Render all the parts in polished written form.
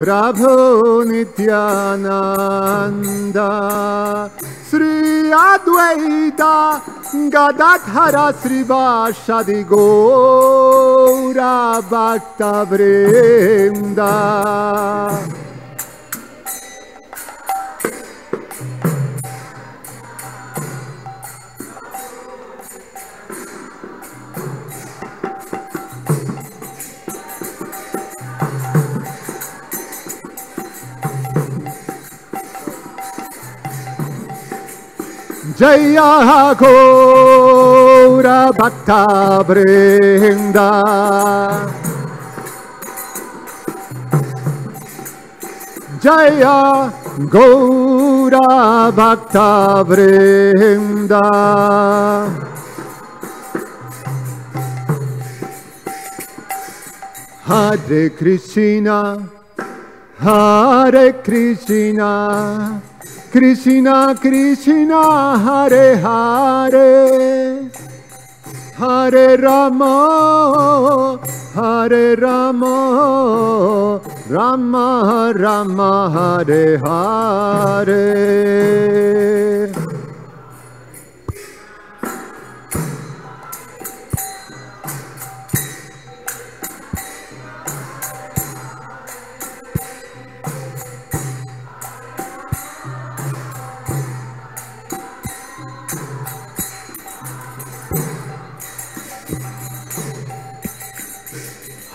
Prabhu Nityananda Sri Advaita Gadadhara Srivasadi Gaura Bhakta Vrinda Jaya Gaura Bhakta Vrinda Jaya Gaura Bhakta Vrinda Hare Krishna Hare Krishna Krishna Krishna Hare Hare Hare Rama Hare Rama Rama Rama Hare Hare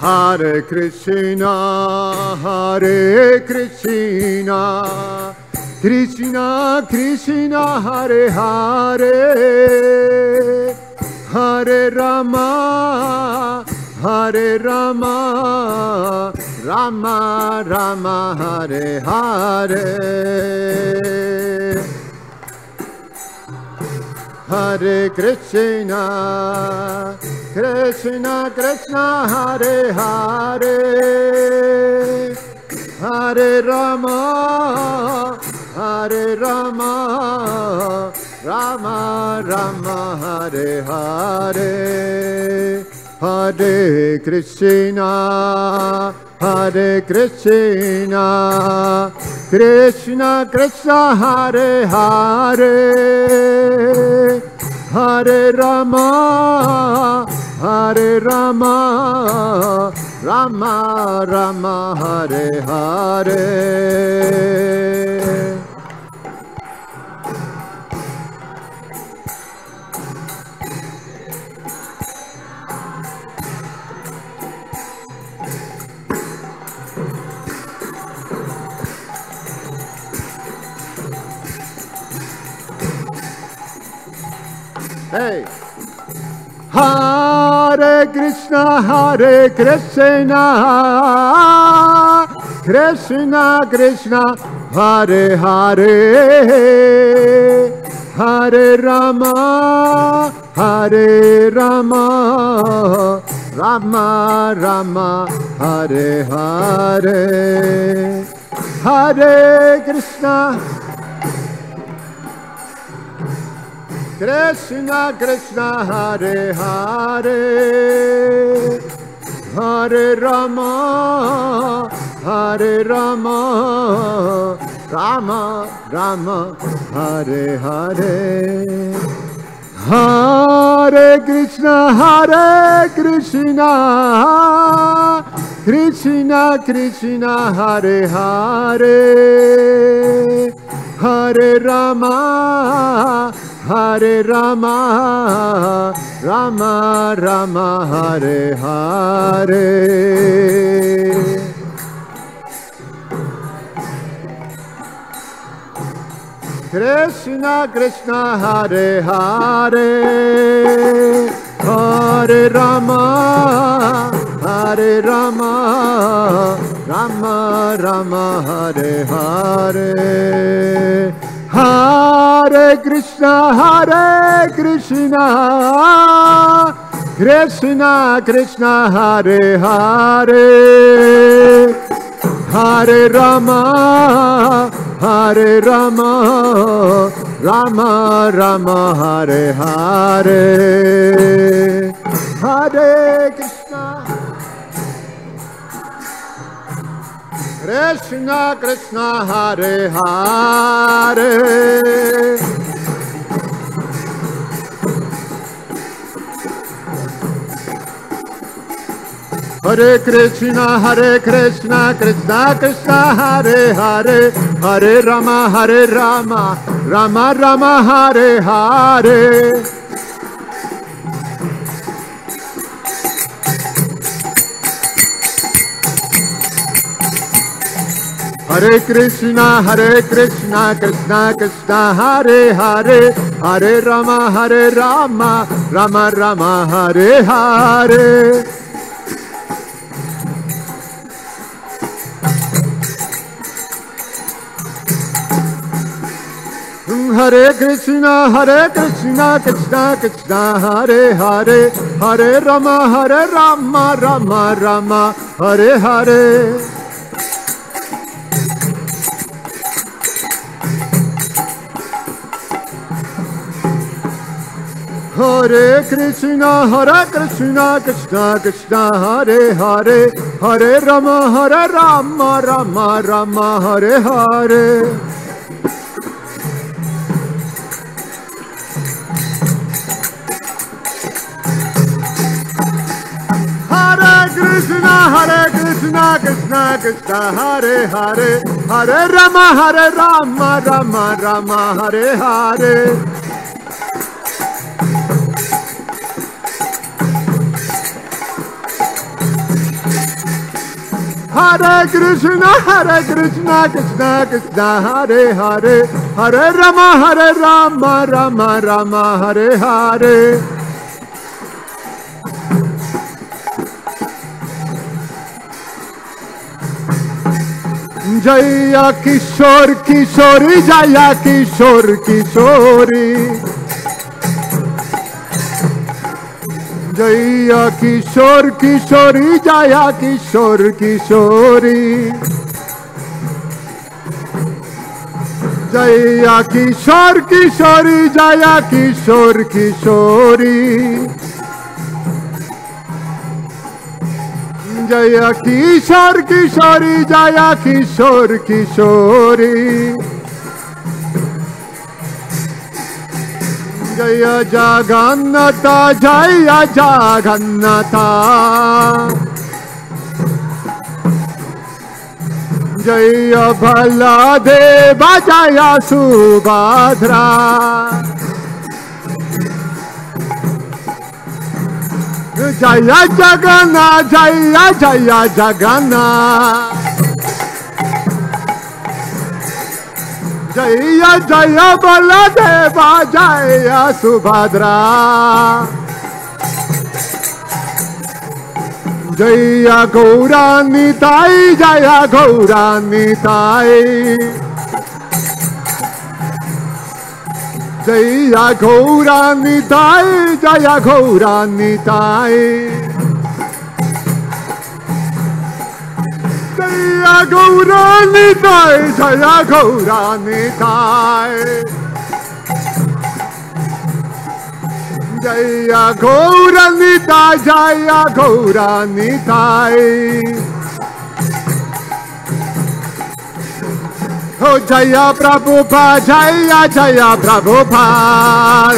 Hare Krishna, Hare Krishna, Krishna Krishna Hare Hare, Hare Rama, Hare Rama, Rama Rama Hare Hare. Hare Krishna, Krishna Krishna Hare Hare, Hare Rama, Hare Rama, Rama Rama Hare Hare. Hare Krishna, Hare Krishna, Krishna Krishna Hare Hare, Hare Rama, Hare Rama, Rama Rama Hare Hare. Hey! Hare Krishna, Hare Krishna, Krishna Krishna, Hare Hare, Hare Rama, Hare Rama, Rama Rama, Hare Hare. Hare Krishna, Krishna Krishna Hare Hare, Hare Rama, Hare Rama, Rama Rama Hare Hare. Hare Krishna, Hare Krishna, Krishna Krishna Hare Hare, Hare Rama, Hare Rama, Rama Rama Hare Hare. Krishna Krishna Hare Hare, Hare Rama, Hare Rama, Rama Rama Hare Hare. Hare Krishna, Hare Krishna, Krishna Krishna Hare Hare, Hare Rama, Hare Rama, Rama Rama Hare Hare. Hare Krishna, Krishna Krishna Hare Hare Hare Krishna Krishna Krishna Hare Hare Hare Rama Rama Rama Hare Hare Hare Krishna Krishna Krishna Hare Hare Hare Rama Rama Rama Hare Hare Hare Krishna Krishna Krishna Hare Hare Hare Rama Rama Rama Hare Hare Hare Krishna Krishna Krishna Hare Hare Hare Rama Rama Rama Hare Hare Hare Krishna Krishna Krishna Hare Hare Hare Rama Rama Rama Hare Hare Hare Krishna Krishna Krishna Hare Hare Hare Rama Rama Rama Hare Hare Jaya Kishor Kishori Jaya Kishor Kishori Jaya Kishor Kishori Jaya Kishor Kishori Jaya Kishor Kishori Jaya Kishor Kishori Jaya Kishor Kishori Jaya Kishor Kishori Jaya Jagannatha Jaya Jagannatha Jaya Baladeva Jaya Subhadra Jaya Jagannath Jaya Jaya Jagannath Jaya Jaya Baladeva Jaya Subhadra Jaya Gauranitai Jaya Gauranitai Jaya Gauranitai Jaya Gauranitai Jaya Gauranitai Jaya Gauranitai Jaya Gauranitai Jaya Gauranitai Oh Jaya Prabhupada Jaya Jaya Prabhupada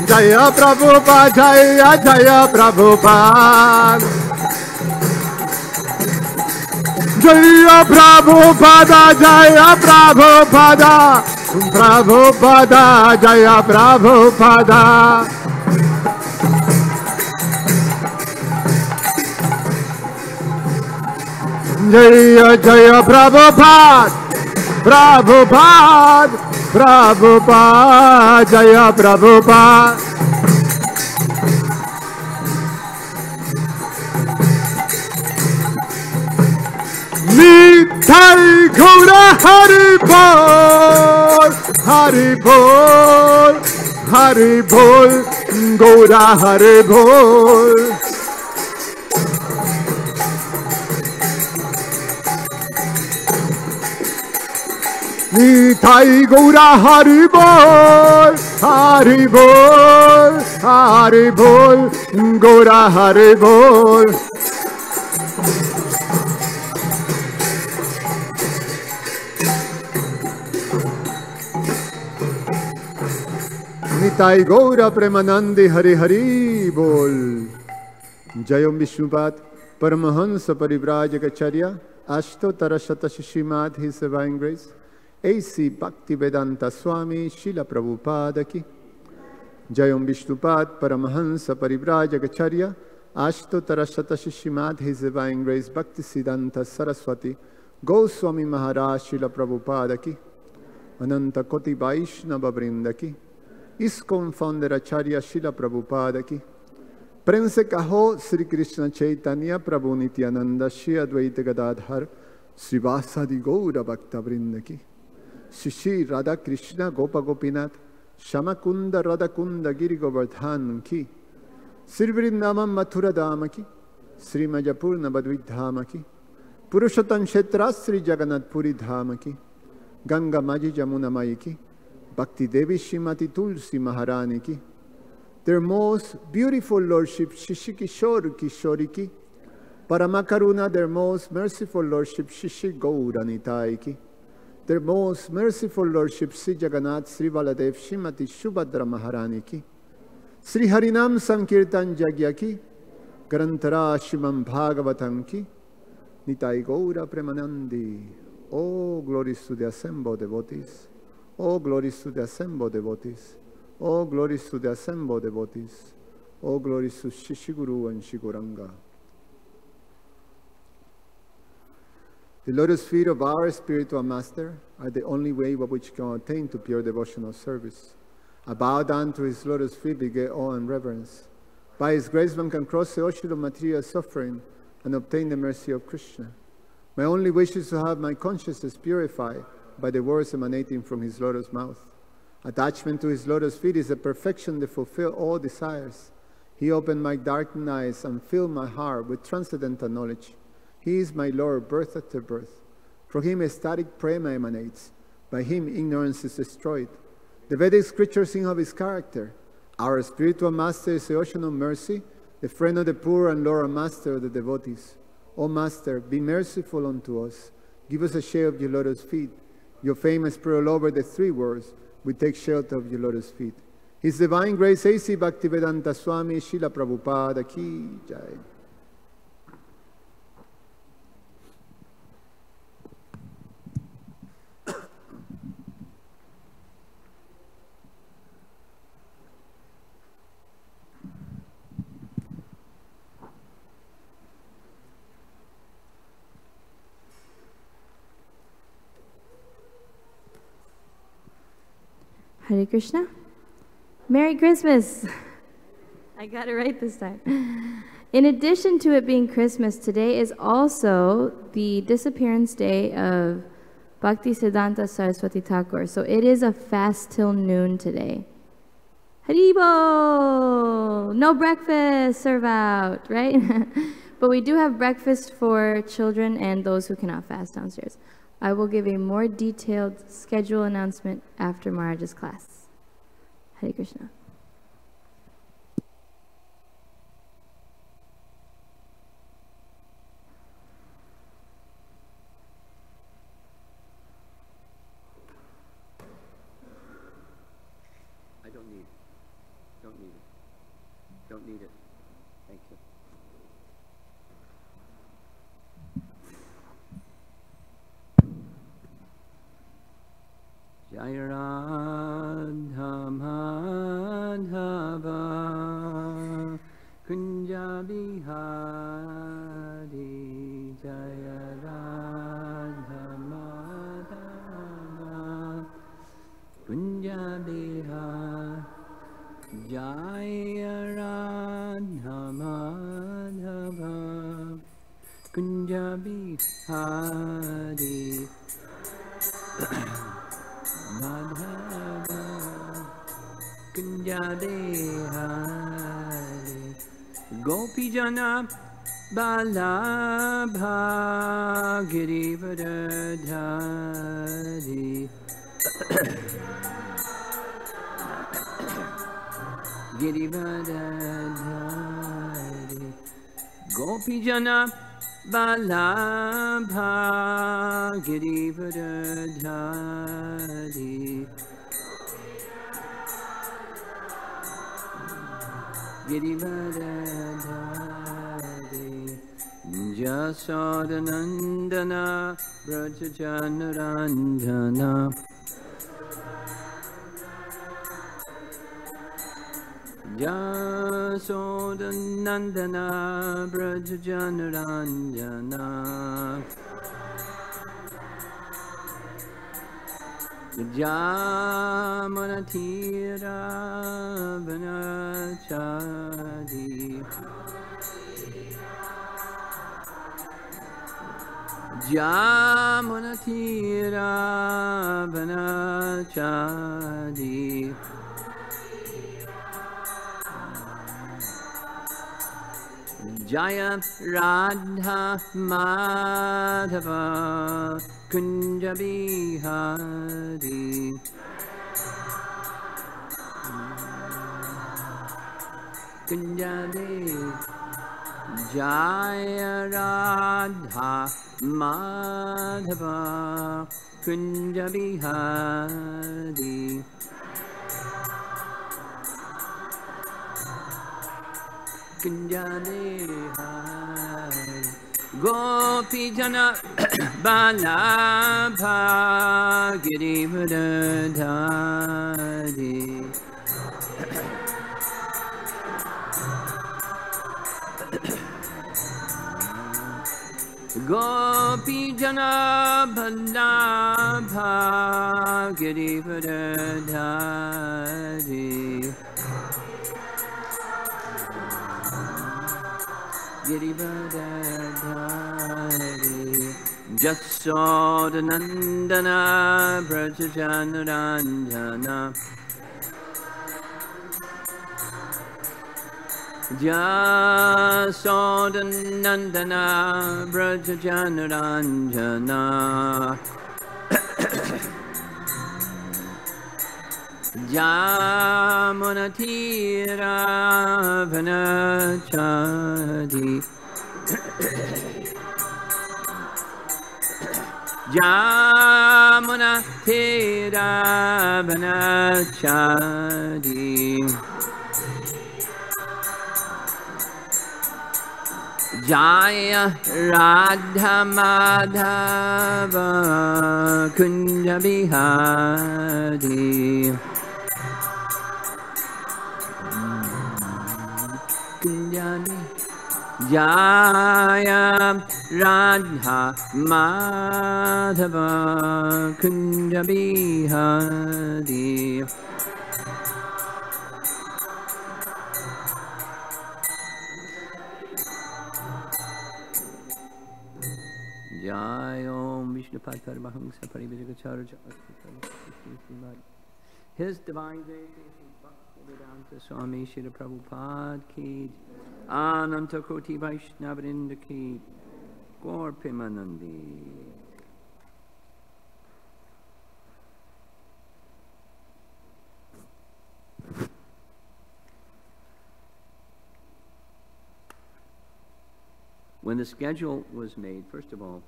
Jaya Prabhupada Jaya Jaya Prabhupada Jaya Prabhupada Jaya Prabhupada Prabhupada Jaya Prabhupada Jaya Jaya Prabhupada Prabhupada Prabhupada Jaya Prabhupada Nithai Gaura Hari Bol Hari Bol Hari Bol Gaura Hari Bol Nithai Gaura Hari Bol Hari Bol Hari Bol Gaura Hari Bol Nitai Gaura Premanande Hari Hari Bol. Jayom Vishnupat Paramahansa Parivrajagacharya Ashto Tarashata Shishimad His Divine Grace A.C. Bhaktivedanta Swami Srila Prabhupada Ki Jayom Vishnupat Paramahansa Parivrajagacharya Ashto Tarashata Shishimad His Divine Grace Bhaktisiddhanta Saraswati Goswami Maharaj Srila Prabhupada Ki Ananta Koti Vaishnava Vrinda Ki ISKCON Founder Acharya Srila Prabhupada Ki Prense Kaho Sri Krishna Chaitanya Prabhu Nityananda Shri Advaita Gadadhar Srivasadi Gaura Bhakta Vrinda Ki Shri Radha Krishna Gopa Gopinath Shamakunda Radhakunda Giri Govardhan Ki Sri Vrindamam Mathura Dhama Ki Sri Majapurna Badvidhama Ki Purushottam Kshetra Sri Jagannath Puri Dhama Ki Ganga Maji Jamuna Mai Ki Bhakti Devi Shrimati Tulsi Maharani Ki Their most beautiful Lordship Shishi Kishore Kishori Ki Paramakaruna Their most merciful Lordship Shishi Gauranitai Ki Their most merciful Lordship Sri Jagannath Sri Baladev Shrimati Shubhadra Maharani Ki Sri Harinam Sankirtan Jagya Ki Grantara Shrimam Bhagavatam Ki Nitai Gaura Premanandi. Oh, glories to the assembled devotees. Oh, glories to the assembled devotees. Oh, glories to the assembled devotees. Oh, glories to Shishiguru and Shiguranga. The lotus feet of our spiritual master are the only way by which can attain to pure devotional service. I bow down to his lotus feet, beget awe and reverence. By his grace one can cross the ocean of material suffering and obtain the mercy of Krishna. My only wish is to have my consciousness purified by the words emanating from his lotus mouth. Attachment to his lotus feet is a perfection that fulfills all desires. He opened my darkened eyes and filled my heart with transcendental knowledge. He is my Lord, birth after birth. From him ecstatic prema emanates. By him ignorance is destroyed. The Vedic scriptures sing of his character. Our spiritual master is the ocean of mercy, the friend of the poor and Lord and master of the devotees. O Master, be merciful unto us. Give us a share of your lotus feet. Your fame is spread all over the three worlds. We take shelter of your lotus feet. His divine grace, A.C. Bhaktivedanta Swami Srila Prabhupada Ki Jai. Hare Krishna. Merry Christmas. I got it right this time. In addition to it being Christmas, today is also the disappearance day of Bhaktisiddhanta Saraswati Thakur. So it is a fast till noon today. Haribo! No breakfast, serve out, right? But we do have breakfast for children and those who cannot fast downstairs. I will give a more detailed schedule announcement after Maharaj's class. Hare Krishna. I don't need it. Don't need it. Don't need it. Thank you. Jai Radha Madhava Kunja Bihari Jaya Radha Madhava Kunja Bihari Jaya Radha Madhava Kunja Bihari Madhava Kunja Bihari Gopi Jana Balabha Girivardhari Girivardhari Gopi Jana Balabha Girivardhari Girivardhari Jasodanandana Brajajanaranjana Jasodanandana Brajajanaranjana Jamanatira Vanachadi Jamanatira Vanachadi Jaya Radha Madhava Kunja Bihari Kunja Jaya Radha Madhava Kunja Bihari Kunja Bihari Gopi Jana Balabha Girivardhari Gopi Jana Balabha Girivardhari Girivardhari Jasodanandana Brajajanaranjana Jasodanandana Brajajanaranjana Jamunatira Vanachadi Jamunatira Vanachadi Jaya Radha Madhava Kunja Bihari Jaya Radha Madhava Kunja Bihari Jai Om Vishnupad Paramahamsa Parivijagacharya His Divine Grace Vedanta Swami Shri Prabhupada Ki Ananta Koti Vaishnavrinda Ki Gaur Premanandi. When the schedule was made, first of all,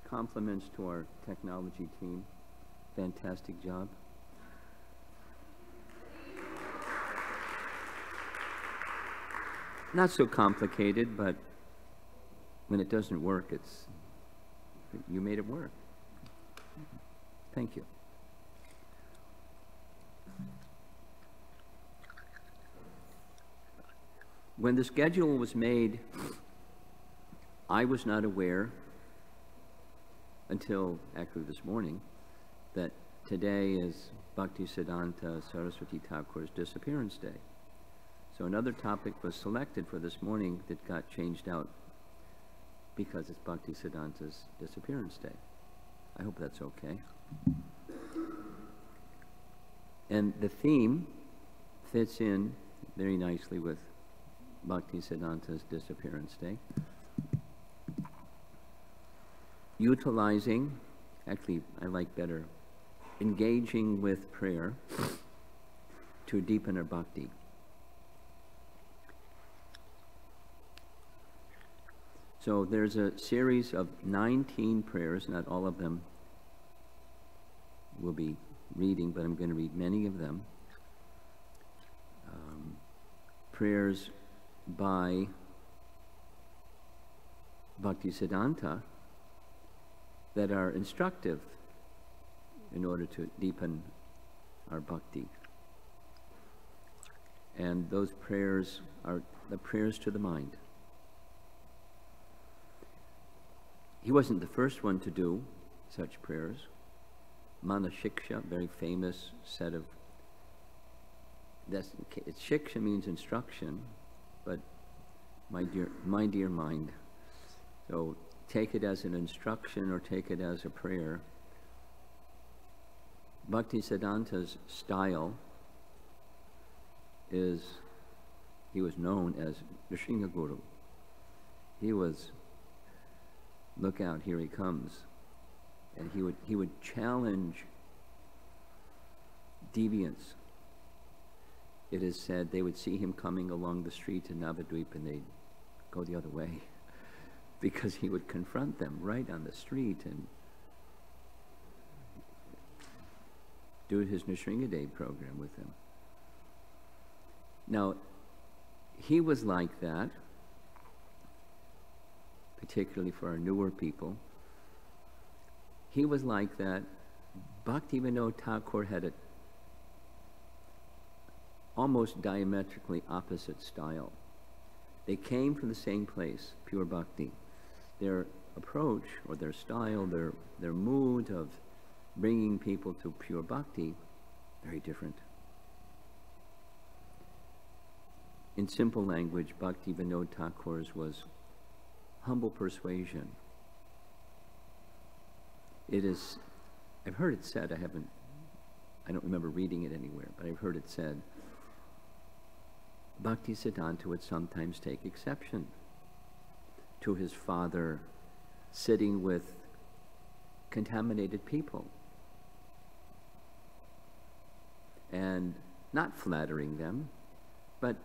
compliments to our technology team. Fantastic job. Not so complicated, but when it doesn't work, you made it work. Thank you. When the schedule was made, I was not aware until actually this morning that today is Bhaktisiddhanta Saraswati Thakur's disappearance day. So another topic was selected for this morning that got changed out because it's Bhaktisiddhanta's disappearance day. I hope that's okay. And the theme fits in very nicely with Bhaktisiddhanta's disappearance day. Utilizing, actually I like better, engaging with prayer to deepen our bhakti. So there's a series of 19 prayers, not all of them we'll be reading, but I'm going to read many of them. prayers by Bhaktisiddhanta that are instructive in order to deepen our bhakti. And those prayers are the prayers to the mind. He wasn't the first one to do such prayers. Mana Shiksha, very famous set of, Shiksha means instruction, but my dear mind. So take it as an instruction or take it as a prayer. Bhaktisiddhanta's style is, he was known as Nrsinga Guru. He was, look out, here he comes. And he would challenge deviants. It is said they would see him coming along the street in Navadvip and they'd go the other way because he would confront them right on the street and do his Nrsinga Day program with them. Now, he was like that, particularly for our newer people. He was like that. Bhaktivinoda Thakur had a almost diametrically opposite style. They came from the same place, pure bhakti. Their approach or their style, their mood of bringing people to pure bhakti, very different. In simple language, Bhaktivinoda Thakur's was humble persuasion. It is, I've heard it said, I don't remember reading it anywhere, but I've heard it said, Bhaktisiddhanta would sometimes take exception to his father sitting with contaminated people and not flattering them, but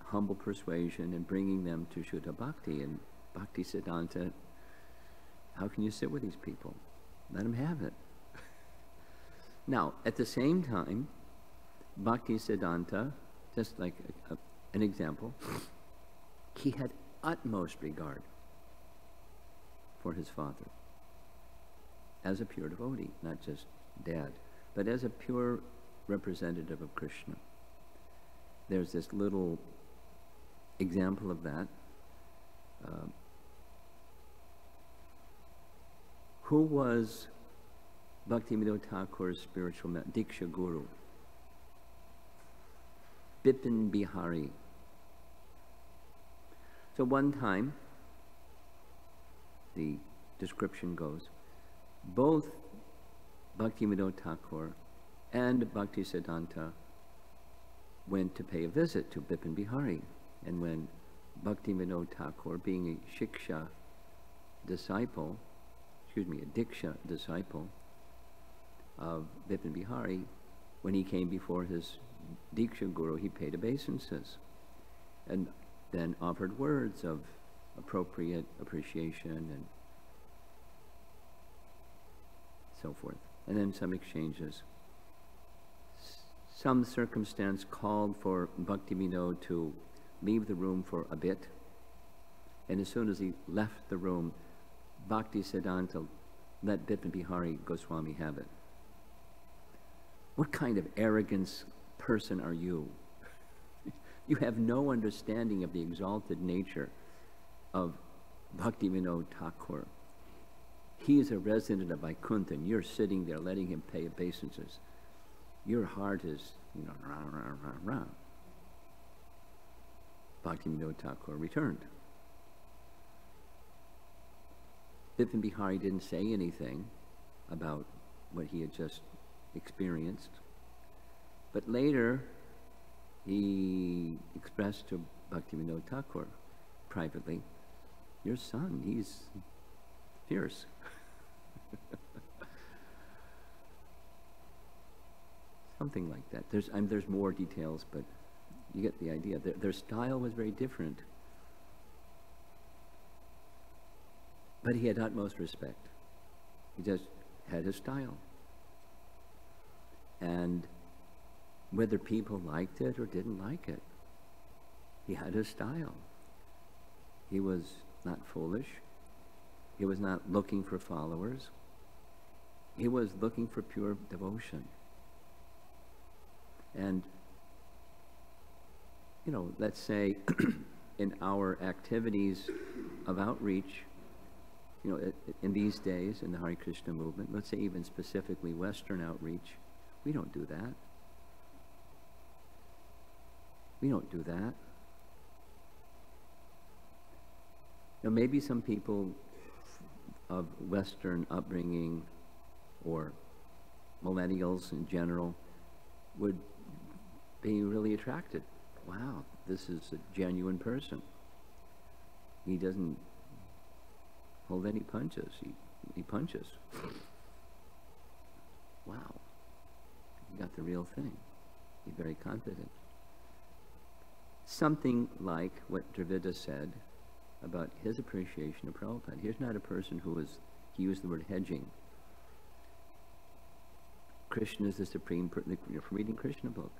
humble persuasion and bringing them to Shuddha Bhakti. And Bhaktisiddhanta, how can you sit with these people? Let them have it. Now, at the same time, Bhaktisiddhanta, just like an example, he had utmost regard for his father as a pure devotee, not just dad, but as a pure representative of Krishna. There's this little example of that. Who was Bhaktivinoda Thakur's spiritual Diksha Guru? Bipin Bihari. So one time, the description goes, both Bhaktivinoda Thakur and Bhaktisiddhanta went to pay a visit to Bipin Bihari. And when Bhaktivinoda Thakur, being a Shiksha disciple, a Diksha disciple of Bipin Bihari, when he came before his Diksha Guru, he paid obeisances and then offered words of appropriate appreciation and so forth. And then some exchanges. Some circumstance called for Bhaktivinoda to leave the room for a bit, and as soon as he left the room, Bhaktisiddhanta let Bipin Bihari Goswami have it. What kind of arrogance person are you? You have no understanding of the exalted nature of Bhaktivinoda Thakur. He is a resident of Vaikuntha, and you're sitting there letting him pay obeisances. Your heart is, rah, rah, rah, rah. Bhaktivinoda Thakur returned. Bipin Bihari didn't say anything about what he had just experienced. But later, he expressed to Bhaktivinoda Thakur privately, your son, he's fierce. Something like that. There's more details, but you get the idea. Their style was very different. But he had utmost respect. He just had his style. And whether people liked it or didn't like it, He had his style. He was not foolish. He was not looking for followers. He was looking for pure devotion. And, you know, let's say in our activities of outreach, you know, in these days, in the Hare Krishna movement, let's say even specifically Western outreach, we don't do that. We don't do that. Now, maybe some people of Western upbringing or millennials in general would be really attracted. Wow, this is a genuine person. He doesn't hold any punches. He punches. Wow, he got the real thing. He's very confident. Something like what Dravida said about his appreciation of Prabhupada. Here's not a person who was, he used the word hedging. Krishna is the supreme, you're reading Krishna book.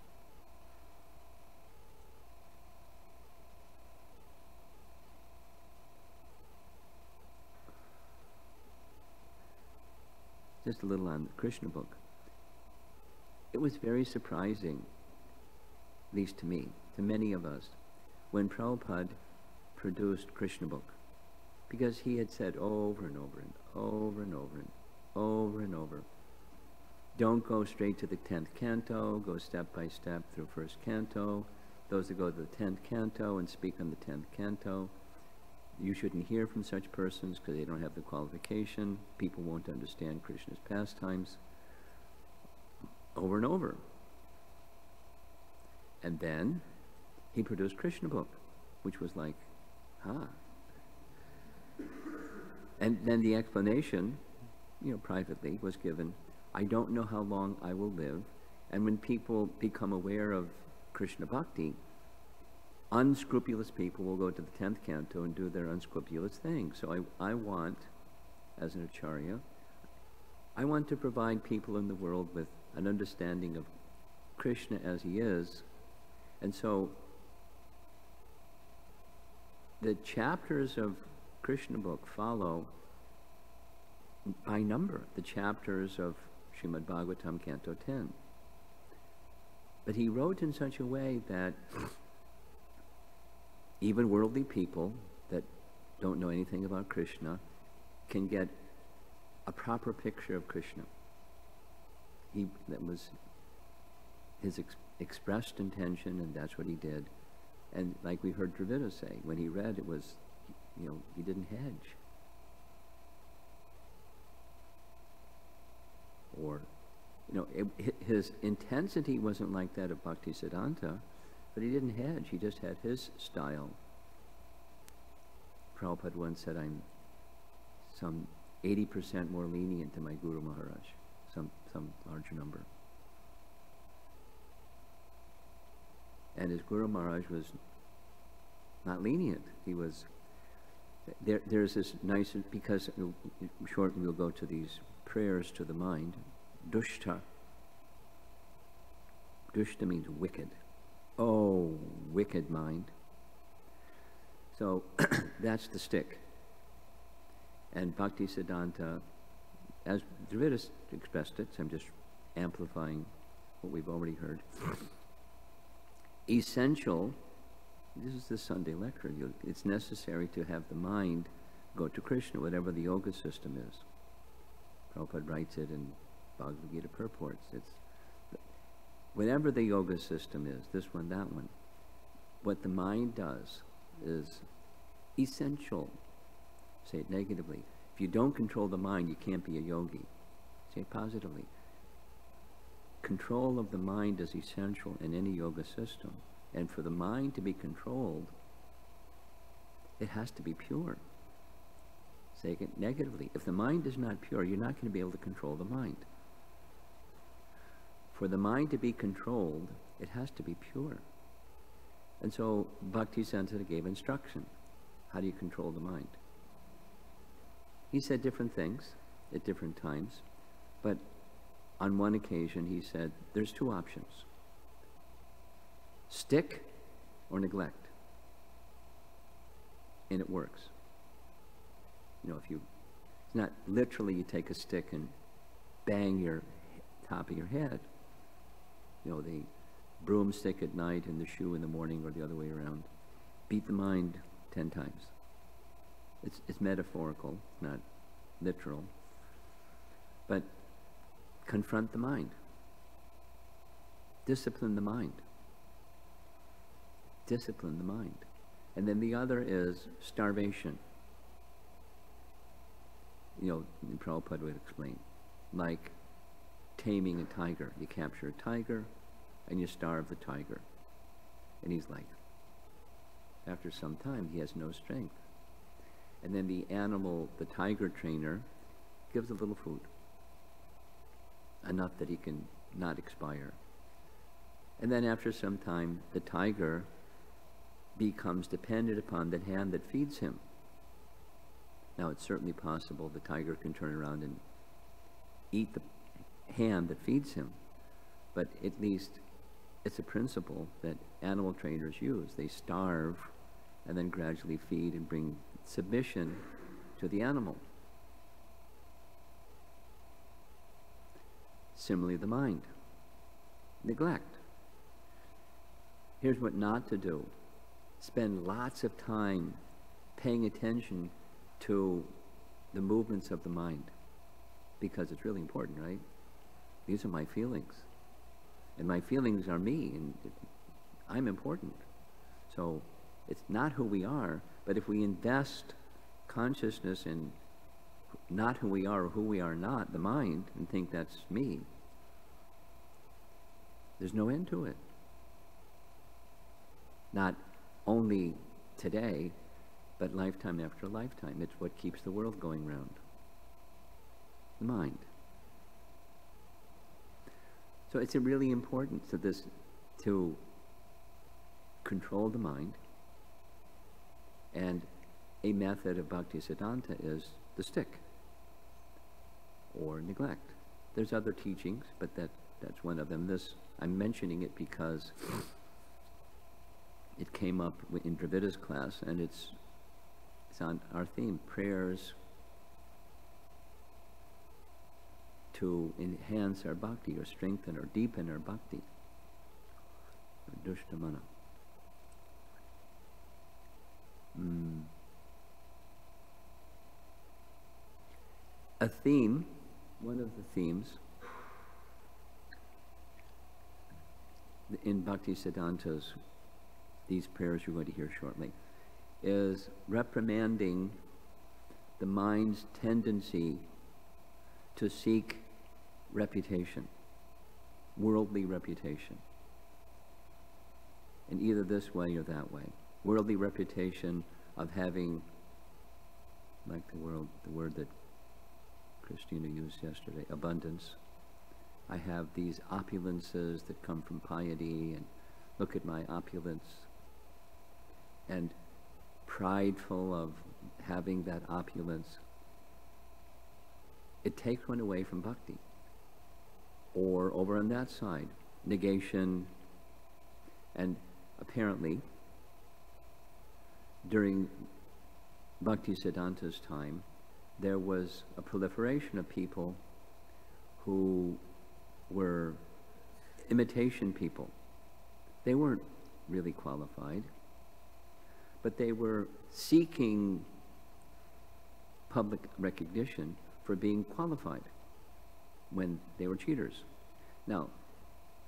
Just a little on the Krishna book. It was very surprising, at least to me, to many of us, when Prabhupada produced Krishna book, because he had said over and over and over and over and over and over, don't go straight to the 10th canto, go step by step through first canto. Those that go to the 10th canto and speak on the 10th canto, you shouldn't hear from such persons because they don't have the qualification. People won't understand Krishna's pastimes. Over and over. And then he produced Krishna book, which was like, And then the explanation, you know, privately was given, I don't know how long I will live, and when people become aware of Krishna Bhakti, unscrupulous people will go to the 10th canto and do their unscrupulous thing. So I want, as an acharya, I want to provide people in the world with an understanding of Krishna as he is. And so the chapters of Krishna book follow by number the chapters of Srimad Bhagavatam Canto 10. But he wrote in such a way that even worldly people that don't know anything about Krishna can get a proper picture of Krishna. That was his expressed intention, and that's what he did. And like we heard Dravida say, when he read, it was, you know, he didn't hedge. Or, you know, his intensity wasn't like that of Bhaktisiddhanta, but he didn't hedge. He just had his style. Prabhupada once said, I'm some 80% more lenient to my Guru Maharaj, some large number. And his Guru Maharaj was not lenient. He was, there's this nice, because shortly we'll go to these prayers to the mind. Dushta. Dushta means wicked. Oh, wicked mind. So that's the stick. And Bhaktisiddhanta, as Dravida expressed it, so I'm just amplifying what we've already heard. Essential, this is the Sunday lecture, it's necessary to have the mind go to Krishna, whatever the yoga system is. Prabhupada writes it in Bhagavad Gita purports. It's whatever the yoga system is, this one, that one, what the mind does is essential. Say it negatively. If you don't control the mind, you can't be a yogi. Say it positively. Control of the mind is essential in any yoga system. And for the mind to be controlled, it has to be pure. Say it negatively. If the mind is not pure, you're not going to be able to control the mind. For the mind to be controlled, it has to be pure. And so Bhaktisiddhanta gave instruction. How do you control the mind? He said different things at different times, but on one occasion he said, there's two options. Stick or neglect. and it works. You know, it's not literally you take a stick and bang your top of your head. You know, the broomstick at night and the shoe in the morning, or the other way around. Beat the mind 10 times. It's metaphorical, not literal. But confront the mind. Discipline the mind. Discipline the mind. And then the other is starvation. You know, Prabhupada would explain, like taming a tiger. You capture a tiger and you starve the tiger. And he's like, after some time, he has no strength. And then the animal, the tiger trainer, gives a little food, enough that he can not expire. And then after some time, the tiger becomes dependent upon the hand that feeds him. Now, it's certainly possible the tiger can turn around and eat the hand that feeds him, but at least it's a principle that animal trainers use. They starve and then gradually feed and bring submission to the animal. Similarly, the mind. Neglect. Here's what not to do. Spend lots of time paying attention to the movements of the mind, because it's really important, right? These are my feelings, and my feelings are me, and I'm important. So it's not who we are, but if we invest consciousness in not who we are or who we are not, the mind, and think that's me, there's no end to it. Not only today, but lifetime after lifetime. It's what keeps the world going round. The mind. So it's really important to control the mind. And a method of Bhaktisiddhanta is the stick, or neglect. There's other teachings, but that's one of them. I'm mentioning it because it came up in Dravida's class, and it's on our theme, prayers to enhance our bhakti, or strengthen or deepen our bhakti. Dushtamana. A theme, one of the themes in Bhaktisiddhanta's, these prayers you're going to hear shortly, is reprimanding the mind's tendency to seek reputation, worldly reputation, in either this way or that way. Worldly reputation of having, like the word that Christina used yesterday, abundance. I have these opulences that come from piety, and look at my opulence. And prideful of having that opulence, it takes one away from bhakti. Or over on that side, negation. And apparently, during Bhaktisiddhanta's time, there was a proliferation of people who were imitation people. They weren't really qualified, but they were seeking public recognition for being qualified when they were cheaters. Now,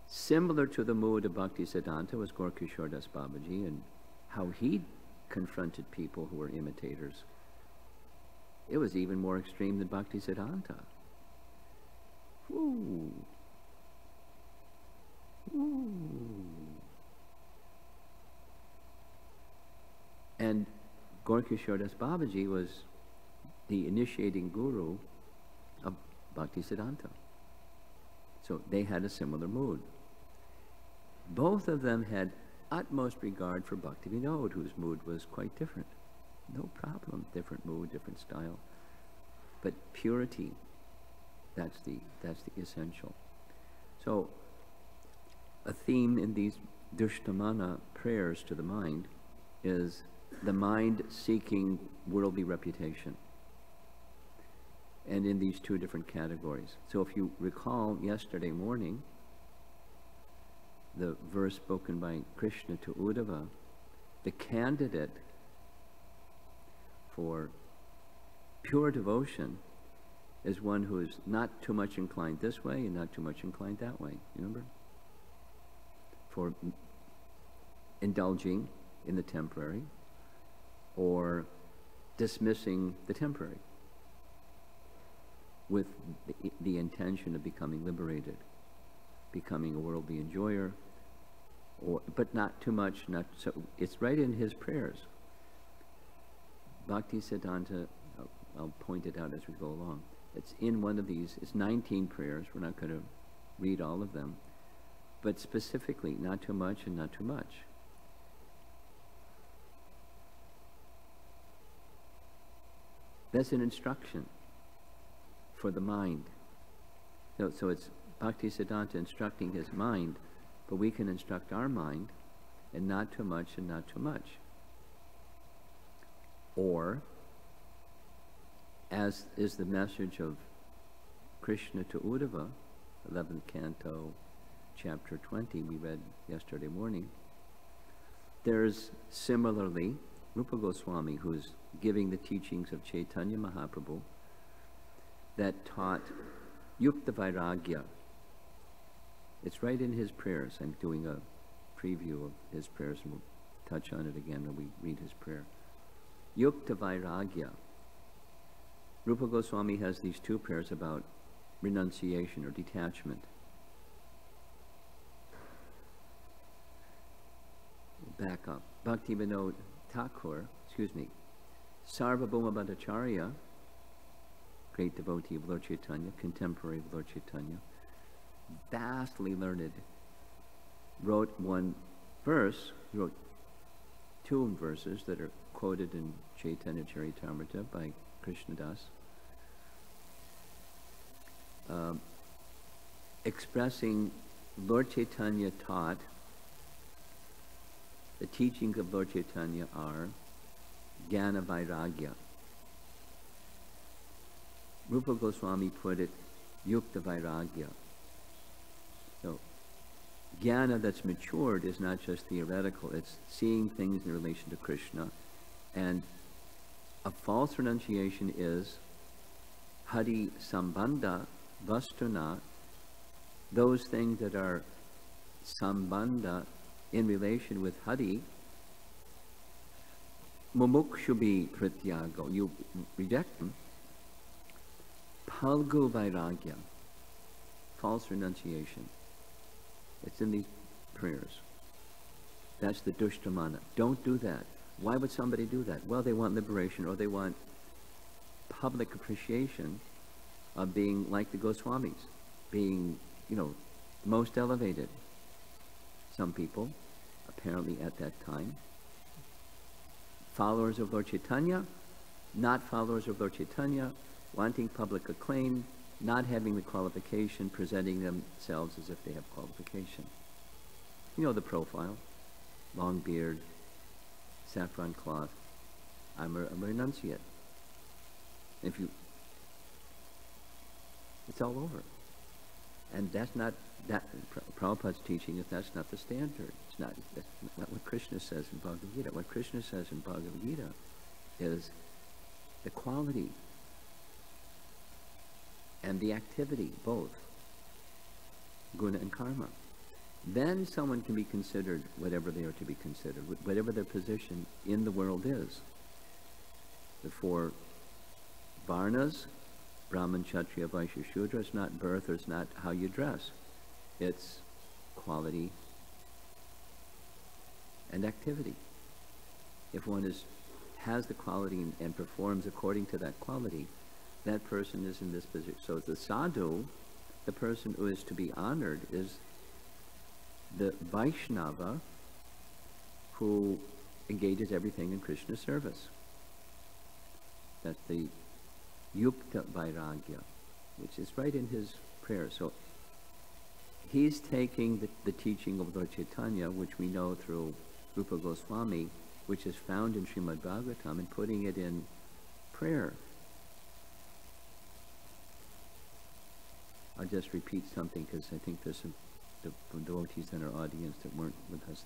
similar to the mood of Bhaktisiddhanta was Gaura Das Babaji, and how he confronted people who were imitators. It was even more extreme than Bhaktisiddhanta. Ooh. Ooh. And Gaura Das Babaji was the initiating guru of Bhaktisiddhanta. So they had a similar mood. Both of them had utmost regard for Bhaktivinoda, whose mood was quite different. No problem, different mood, different style. But purity, that's the essential. So a theme in these Dushtamana prayers to the mind is the mind seeking worldly reputation. And in these two different categories. So if you recall yesterday morning, the verse spoken by Krishna to Uddhava, the candidate for pure devotion is one who is not too much inclined this way and not too much inclined that way. You remember? For indulging in the temporary or dismissing the temporary with the intention of becoming liberated, becoming a worldly enjoyer, but not too much, not so. It's right in his prayers. Bhaktisiddhanta, I'll point it out as we go along. It's in one of these, it's 19 prayers. We're not going to read all of them. But specifically, not too much and not too much. That's an instruction for the mind. So it's Bhaktisiddhanta instructing his mind, but we can instruct our mind, and not too much and not too much. Or, as is the message of Krishna to Uddhava, 11th canto, chapter 20, we read yesterday morning, there's similarly Rupa Goswami, who's giving the teachings of Chaitanya Mahaprabhu, that taught Yukta Vairagya. It's right in his prayers. I'm doing a preview of his prayers, and we'll touch on it again when we read his prayer. Yukta Vairagya. Rupa Goswami has these two prayers about renunciation or detachment. Back up. Bhaktivinoda Thakur, Sarvabhauma Bhattacharya, great devotee of Lord Chaitanya, contemporary of Lord Chaitanya, vastly learned, wrote one verse, wrote two verses that are quoted in Chaitanya Charitamrita by Krishnadas, expressing Lord Chaitanya taught, the teachings of Lord Chaitanya are Jnana Vairagya. Rupa Goswami put it Yukta Vairagya. So, Jnana that's matured is not just theoretical, it's seeing things in relation to Krishna. And a false renunciation is Hari Sambandha Vastuna, those things that are Sambandha in relation with Hari, Mumukshubhi Prityago, you reject them. Palgu Vairagya, false renunciation. It's in these prayers. That's the Dushtamana. Don't do that. Why would somebody do that? Well, they want liberation, or they want public appreciation of being like the Goswamis, being, most elevated. Some people, apparently at that time, followers of Lord Chaitanya, not followers of Lord Chaitanya, wanting public acclaim, not having the qualification, presenting themselves as if they have qualification. You know the profile, long beard, saffron cloth. I'm a renunciate. It's all over. And that's not, Prabhupada's teaching is that's not the standard. That's not what Krishna says in Bhagavad Gita. What Krishna says in Bhagavad Gita is the quality and the activity, both, guna and karma. Then someone can be considered whatever they are to be considered, whatever their position in the world is. The four varnas, Brahman, Kshatriya, Vaishya, Shudra, it's not birth, or it's not how you dress. It's quality and activity. If one has the quality and performs according to that quality, that person is in this position. So the sadhu, the person who is to be honored, is the Vaishnava who engages everything in Krishna's service. That's the Yukta Vairagya, which is right in his prayer. So he's taking the teaching of Lord Chaitanya, which we know through Rupa Goswami, which is found in Srimad Bhagavatam, and putting it in prayer. I'll just repeat something because I think there's some devotees in our audience that weren't with us.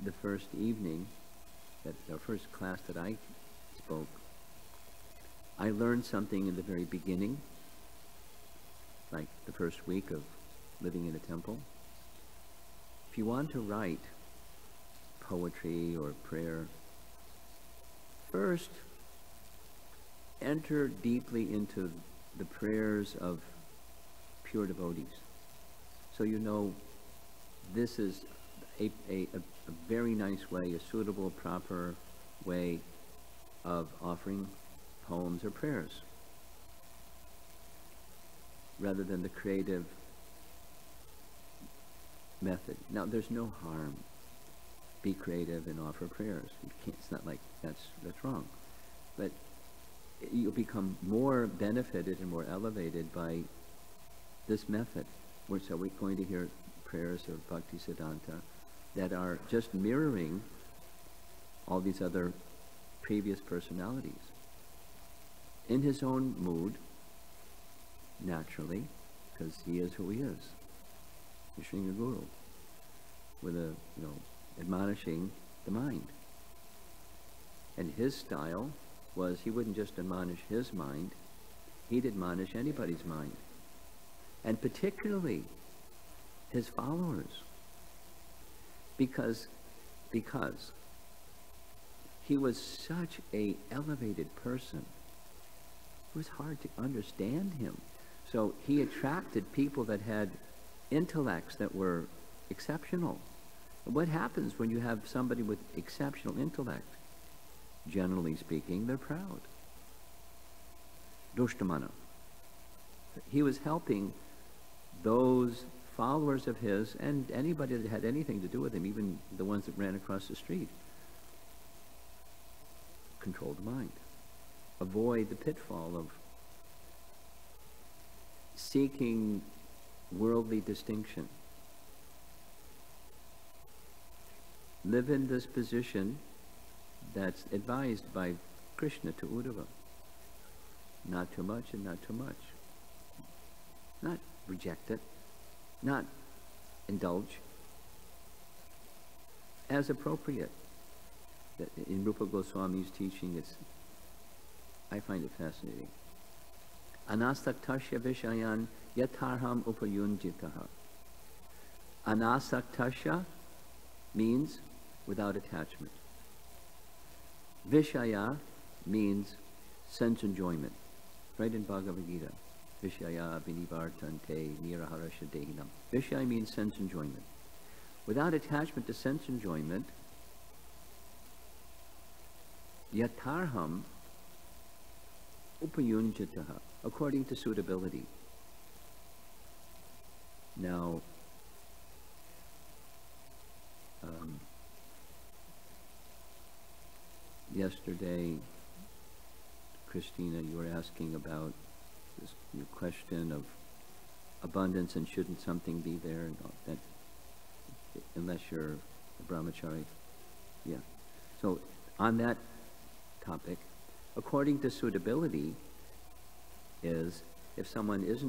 The first evening, our first class that I spoke, I learned something in the very beginning, like the first week of living in a temple. If you want to write poetry or prayer, first enter deeply into the prayers of pure devotees. So you know this is a very nice way, a suitable, proper way of offering poems or prayers, rather than the creative method. Now, there's no harm. Be creative and offer prayers. You can't, it's not like that's wrong. But you'll become more benefited and more elevated by this method. We're going to hear prayers of Bhaktisiddhanta that are just mirroring all these other previous personalities in his own mood, naturally, because he is who he is, the Sringa Guru, with admonishing the mind. And his style was he wouldn't just admonish his mind, he'd admonish anybody's mind, and particularly his followers, because he was such a elevated person. It was hard to understand him. So he attracted people that had intellects that were exceptional. And what happens when you have somebody with exceptional intellect? Generally speaking, they're proud. Dushtamana. He was helping those followers of his and anybody that had anything to do with him, even the ones that ran across the street. Control the mind. Avoid the pitfall of seeking worldly distinction. Live in this position that's advised by Krishna to Uddhava. Not too much and not too much. Not reject it. Not indulge. As appropriate. In Rupa Goswami's teaching, I find it fascinating. Anasaktasya vishayan yatarham upayunjitaha. Anasaktasya means without attachment. Vishaya means sense enjoyment. Right in Bhagavad Gita. Vishaya vinivartante niraharasya dehinam. Vishaya means sense enjoyment. Without attachment to sense enjoyment, yatarham upayunjitaha, according to suitability. Now, yesterday, Christina, you were asking about your question of abundance and shouldn't something be there, and that, unless you're a brahmachari. Yeah. So on that topic, according to suitability is if someone is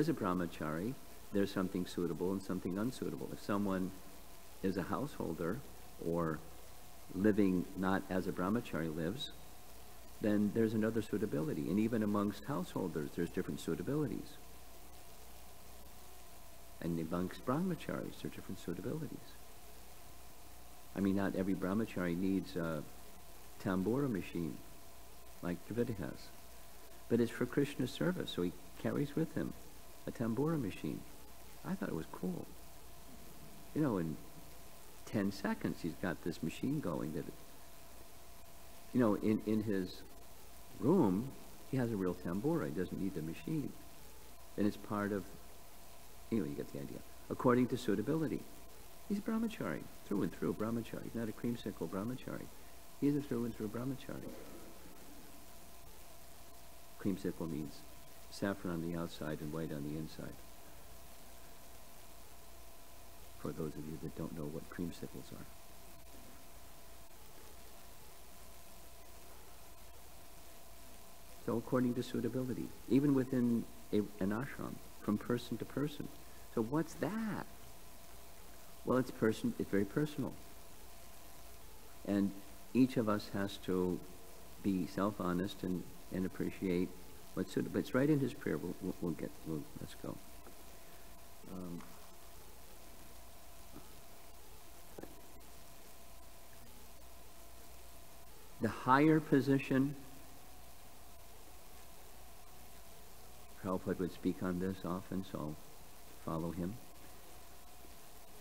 a brahmachari, there's something suitable and something unsuitable. If someone is a householder or living not as a brahmachari lives, then there's another suitability. And even amongst householders, there's different suitabilities. And amongst brahmacharis, there are different suitabilities. I mean, not every brahmachari needs a tambura machine like Dravida has. But it's for Krishna's service, so he carries with him a tambura machine. I thought it was cool. You know, in 10 seconds he's got this machine going that, you know, in his room he has a real tambura. He doesn't need the machine. And it's part of, anyway, you get the idea. According to suitability. He's a brahmachari, through and through brahmachari. He's not a creamsicle brahmachari. He's a through and through brahmachari. Creamsicle means saffron on the outside and white on the inside. For those of you that don't know what creamsicles are. So according to suitability, even within an ashram, from person to person. So what's that? Well, it's very personal. And each of us has to be self-honest and appreciate what's suitable. It's right in his prayer. Let's go. The higher position, Prabhupada would speak on this often, so I'll follow him.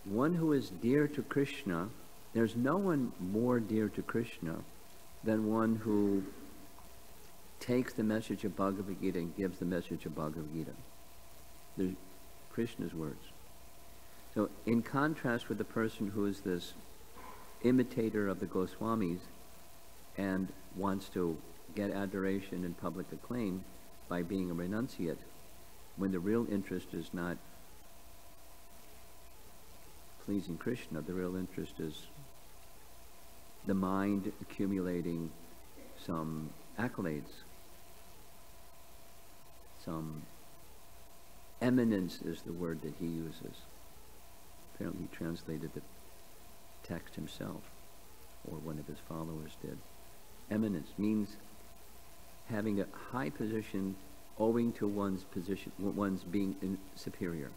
One who is dear to Krishna, there's no one more dear to Krishna than one who takes the message of Bhagavad Gita and gives the message of Bhagavad Gita. There's Krishna's words. So in contrast with the person who is this imitator of the Goswamis and wants to get adoration and public acclaim by being a renunciate, when the real interest is not pleasing Krishna, the real interest is the mind accumulating some accolades, some eminence is the word that he uses. Apparently he translated the text himself, or one of his followers did. Eminence means having a high position owing to one's being superior.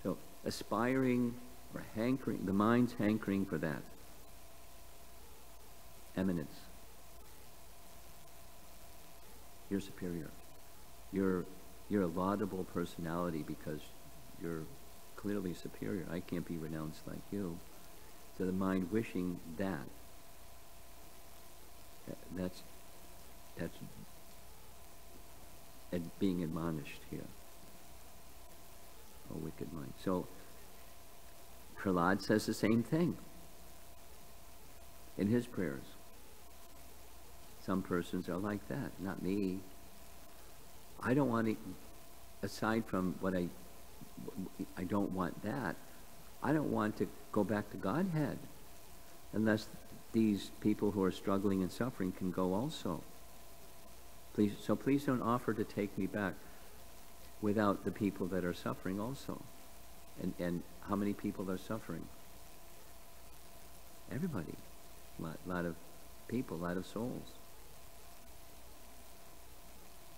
So aspiring or hankering, the mind's hankering for that. Eminence. You're superior. You're a laudable personality because you're clearly superior. I can't be renounced like you. So the mind wishing that, that's being admonished here. Oh, wicked mind. So Prahlad says the same thing in his prayers. Some persons are like that, not me. I don't want to, aside from what I don't want that, I don't want to go back to Godhead unless these people who are struggling and suffering can go also. Please don't offer to take me back without the people that are suffering also. And how many people are suffering? Everybody. A lot of people, a lot of souls.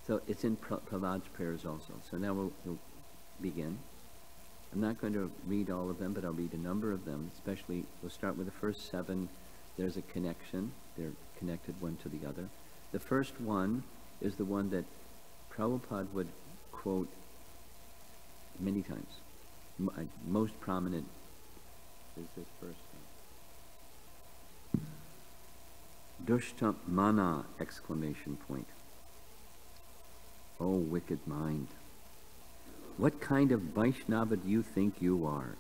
So it's in Prahlad's prayers also. So now we'll begin. I'm not going to read all of them, but I'll read a number of them. Especially, we'll start with the first 7. There's a connection. They're connected one to the other. The first one is the one that Prabhupada would quote many times. Most prominent is this first one. Dushta mana! Exclamation point. Oh, wicked mind. What kind of Vaishnava do you think you are?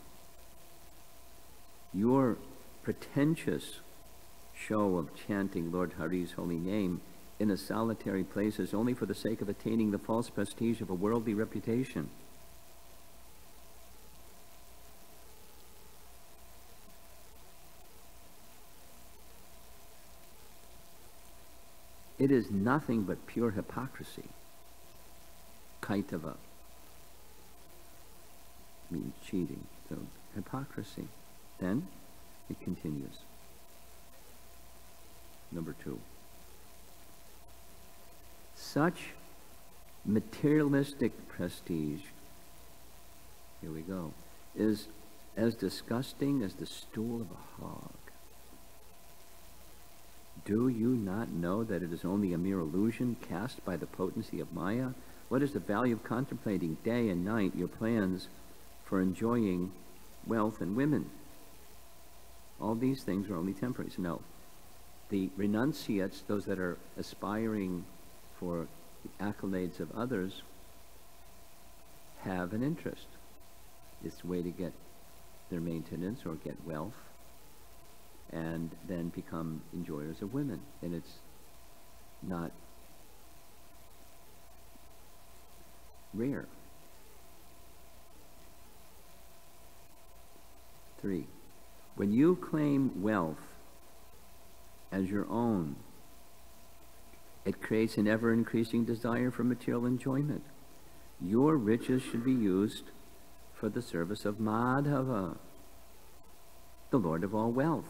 Your pretentious show of chanting Lord Hari's holy name in a solitary place is only for the sake of attaining the false prestige of a worldly reputation. It is nothing but pure hypocrisy. Kaitava means cheating. So hypocrisy. Then it continues. Number 2. Such materialistic prestige, here we go, is as disgusting as the stool of a hog. Do you not know that it is only a mere illusion cast by the potency of Maya? What is the value of contemplating day and night your plans for enjoying wealth and women? All these things are only temporary. So no, the renunciates, those that are aspiring for the accolades of others, have an interest. It's a way to get their maintenance or get wealth and then become enjoyers of women. And it's not rare. 3. When you claim wealth as your own It creates an ever-increasing desire for material enjoyment. Your riches should be used for the service of Madhava, the Lord of all wealth.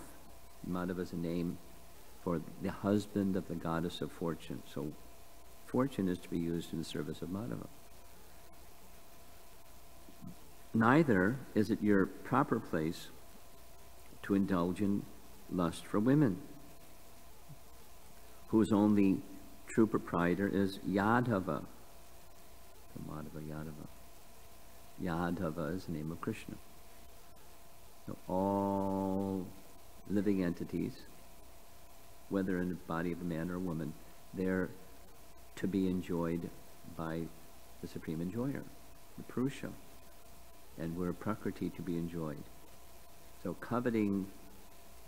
Madhava is a name for the husband of the goddess of fortune. So fortune is to be used in the service of Madhava. Neither is it your proper place to indulge in lust for women, whose only true proprietor is Yadava. Madhava, Yadava. Yadava is the name of Krishna. So all living entities, whether in the body of a man or a woman, they're to be enjoyed by the Supreme Enjoyer, the Purusha. And we're Prakriti to be enjoyed. So coveting,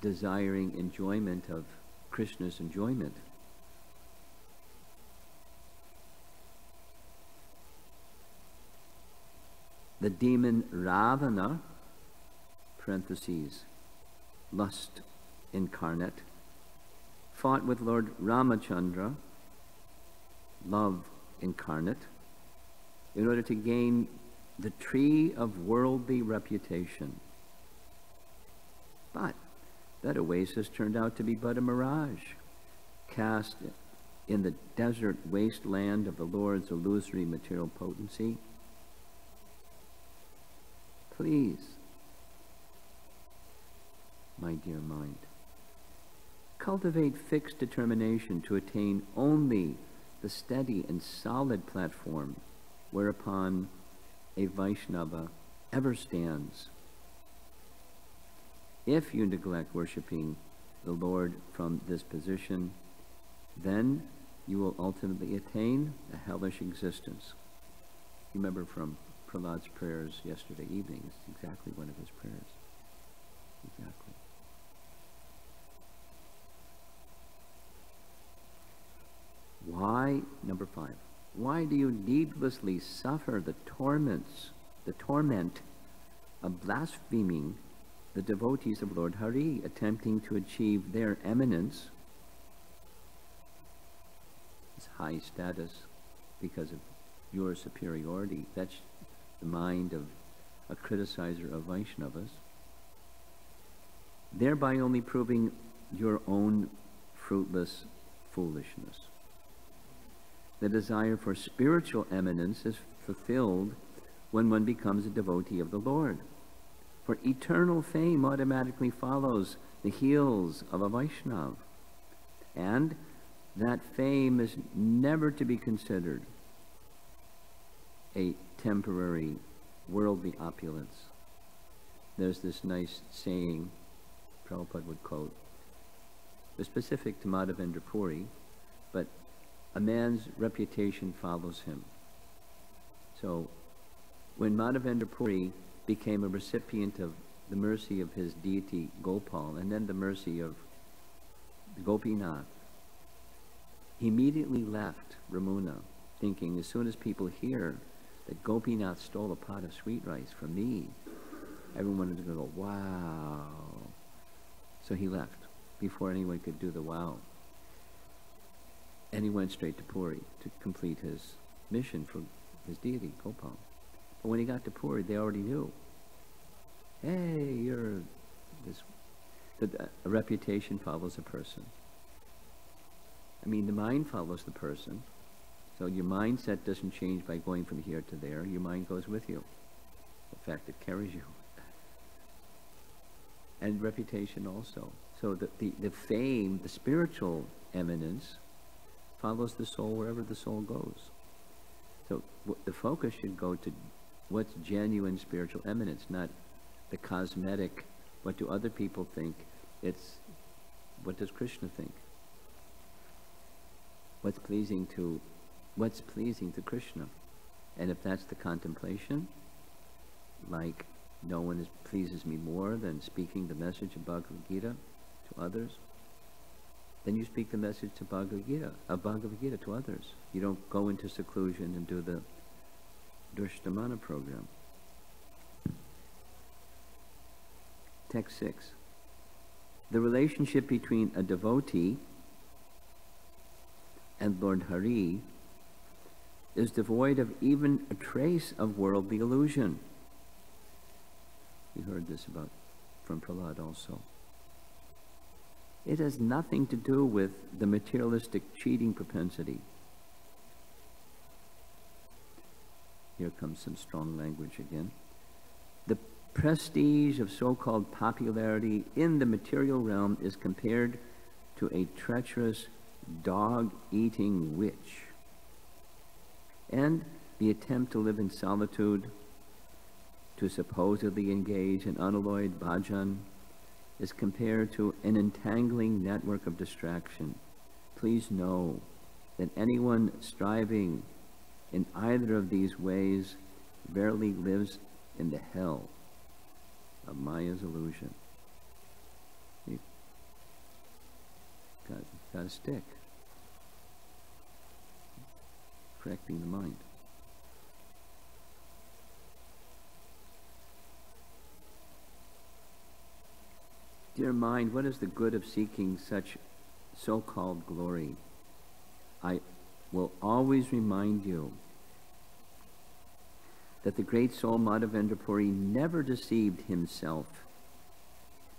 desiring enjoyment of Krishna's enjoyment, the demon Ravana, parentheses, lust incarnate, fought with Lord Ramachandra, love incarnate, in order to gain the tree of worldly reputation. But that oasis turned out to be but a mirage, cast in the desert wasteland of the Lord's illusory material potency. Please, my dear mind, cultivate fixed determination to attain only the steady and solid platform whereupon a Vaishnava ever stands. If you neglect worshipping the Lord from this position, then you will ultimately attain a hellish existence. You remember from Prahlad's prayers yesterday evening, it's exactly one of his prayers. Exactly. Why, number 5, why do you needlessly suffer the torment of blaspheming the devotees of Lord Hari, attempting to achieve their eminence, this high status because of your superiority? That's the mind of a criticizer of Vaishnavas, thereby only proving your own fruitless foolishness. The desire for spiritual eminence is fulfilled when one becomes a devotee of the Lord. For eternal fame automatically follows the heels of a Vaishnava. And that fame is never to be considered a temporary worldly opulence. There's this nice saying Prabhupada would quote. It's specific to Madhavendra Puri, but a man's reputation follows him. So when Madhavendra Puri became a recipient of the mercy of his deity Gopal and then the mercy of Gopinath, he immediately left Ramuna, thinking as soon as people hear that Gopinath stole a pot of sweet rice from me, everyone is going to go, wow. So he left before anyone could do the wow. And he went straight to Puri to complete his mission for his deity, Gopal. But when he got to Puri, they already knew. Hey, you're this. A reputation follows a person. I mean, the mind follows the person. So your mindset doesn't change by going from here to there. Your mind goes with you. In fact, it carries you. And reputation also. So the fame, the spiritual eminence, follows the soul wherever the soul goes. So the focus should go to what's genuine spiritual eminence, not the cosmetic, what do other people think. It's what does Krishna think? What's pleasing to Krishna? And if that's the contemplation, like no one pleases me more than speaking the message of Bhagavad Gita to others, then you speak the message of Bhagavad Gita to others. You don't go into seclusion and do the Dushtamana program. Text 6. The relationship between a devotee and Lord Hari is devoid of even a trace of worldly illusion. We heard this from Prahlad also. It has nothing to do with the materialistic cheating propensity. Here comes some strong language again. The prestige of so-called popularity in the material realm is compared to a treacherous dog-eating witch. And the attempt to live in solitude, to supposedly engage in unalloyed bhajan, is compared to an entangling network of distraction. Please know that anyone striving in either of these ways verily lives in the hell of Maya's illusion. You've got to stick. Correcting the mind. Dear mind, what is the good of seeking such so-called glory? I will always remind you that the great soul Madhavendra Puri never deceived himself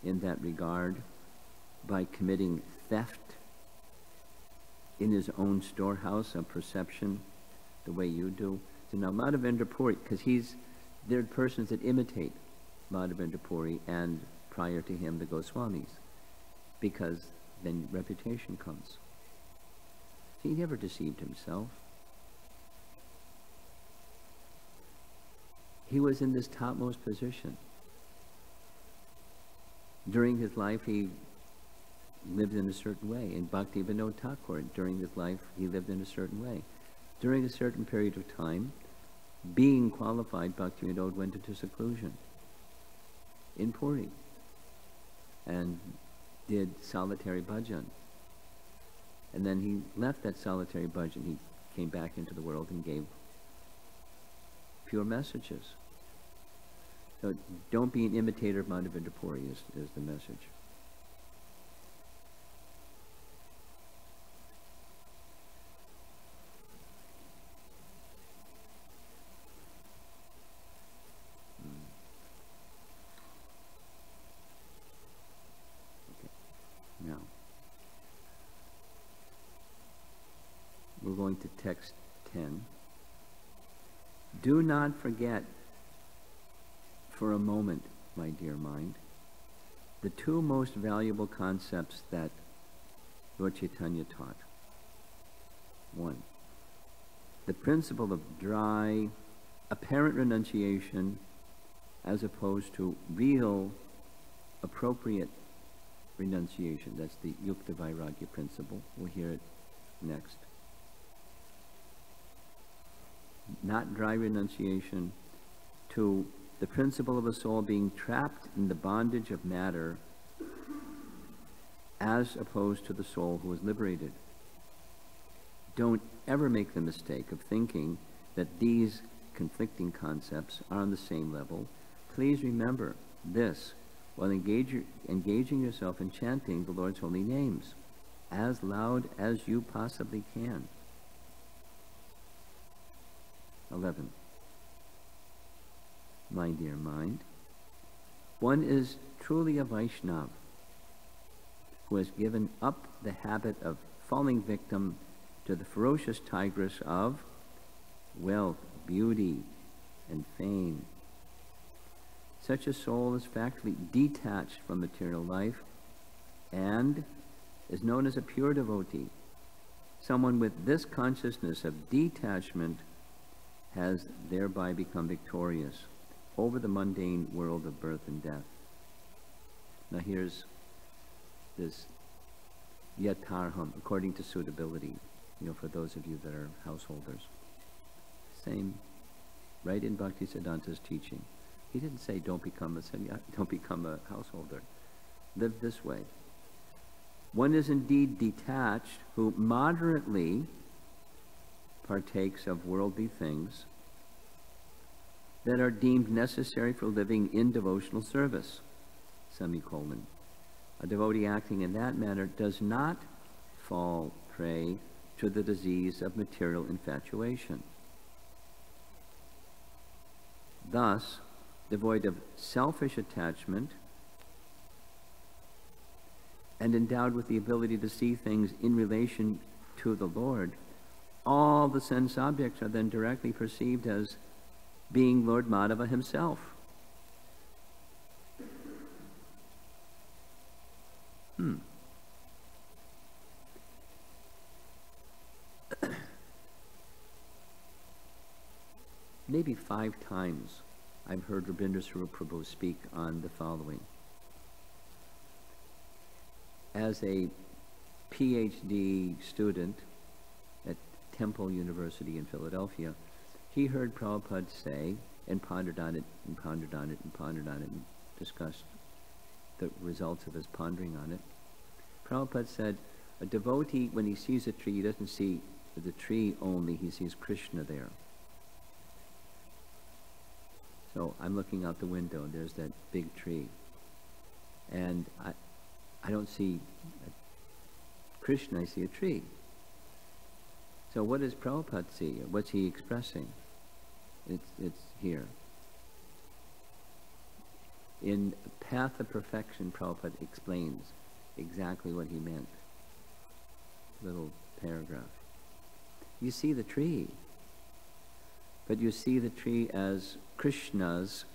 in that regard by committing theft in his own storehouse of perception the way you do. So now Madhavendra Puri, because there are persons that imitate Madhavendra Puri and prior to him the Goswamis, because then reputation comes. He never deceived himself. He was in this topmost position. During his life, he lived in a certain way. In Bhakti Vinod Thakur, during his life, he lived in a certain way. During a certain period of time, being qualified, Bhakti Vinod went into seclusion in Puri and did solitary bhajan. And then he left that solitary bhajan. He came back into the world and gave pure messages. So don't be an imitator of Madhavendra Puri is the message. Now, we're going to text 10. Do not forget for a moment, my dear mind, the two most valuable concepts that Lord Chaitanya taught. One, the principle of dry, apparent renunciation as opposed to real, appropriate renunciation. That's the Yukta Vairagya principle. We'll hear it next. Not dry renunciation, to the principle of a soul being trapped in the bondage of matter as opposed to the soul who is liberated. Don't ever make the mistake of thinking that these conflicting concepts are on the same level. Please remember this while engaging yourself in chanting the Lord's holy names as loud as you possibly can. 11. My dear mind, one is truly a Vaishnava who has given up the habit of falling victim to the ferocious tigress of wealth, beauty, and fame. Such a soul is factually detached from material life and is known as a pure devotee. Someone with this consciousness of detachment has thereby become victorious over the mundane world of birth and death. Now here's this yatarham, according to suitability, for those of you that are householders. Same, right in Bhaktisiddhanta's teaching. He didn't say don't become a householder. Live this way. One is indeed detached who moderately partakes of worldly things that are deemed necessary for living in devotional service, A devotee acting in that manner does not fall prey to the disease of material infatuation. Thus, devoid of selfish attachment and endowed with the ability to see things in relation to the Lord, all the sense objects are then directly perceived as being Lord Madhava himself. Maybe 5 times I've heard Rabindra Swarup Prabhu speak on the following. As a PhD student at Temple University in Philadelphia, he heard Prabhupada say, and pondered on it, and pondered on it, and pondered on it, and discussed the results of his pondering on it. Prabhupada said, a devotee, when he sees a tree, he doesn't see the tree only, he sees Krishna there. So I'm looking out the window, and there's that big tree. And I don't see Krishna, I see a tree. So what does Prabhupada see? What's he expressing? It's here. In Path of Perfection, Prabhupada explains exactly what he meant. Little paragraph. You see the tree, but you see the tree as Krishna's,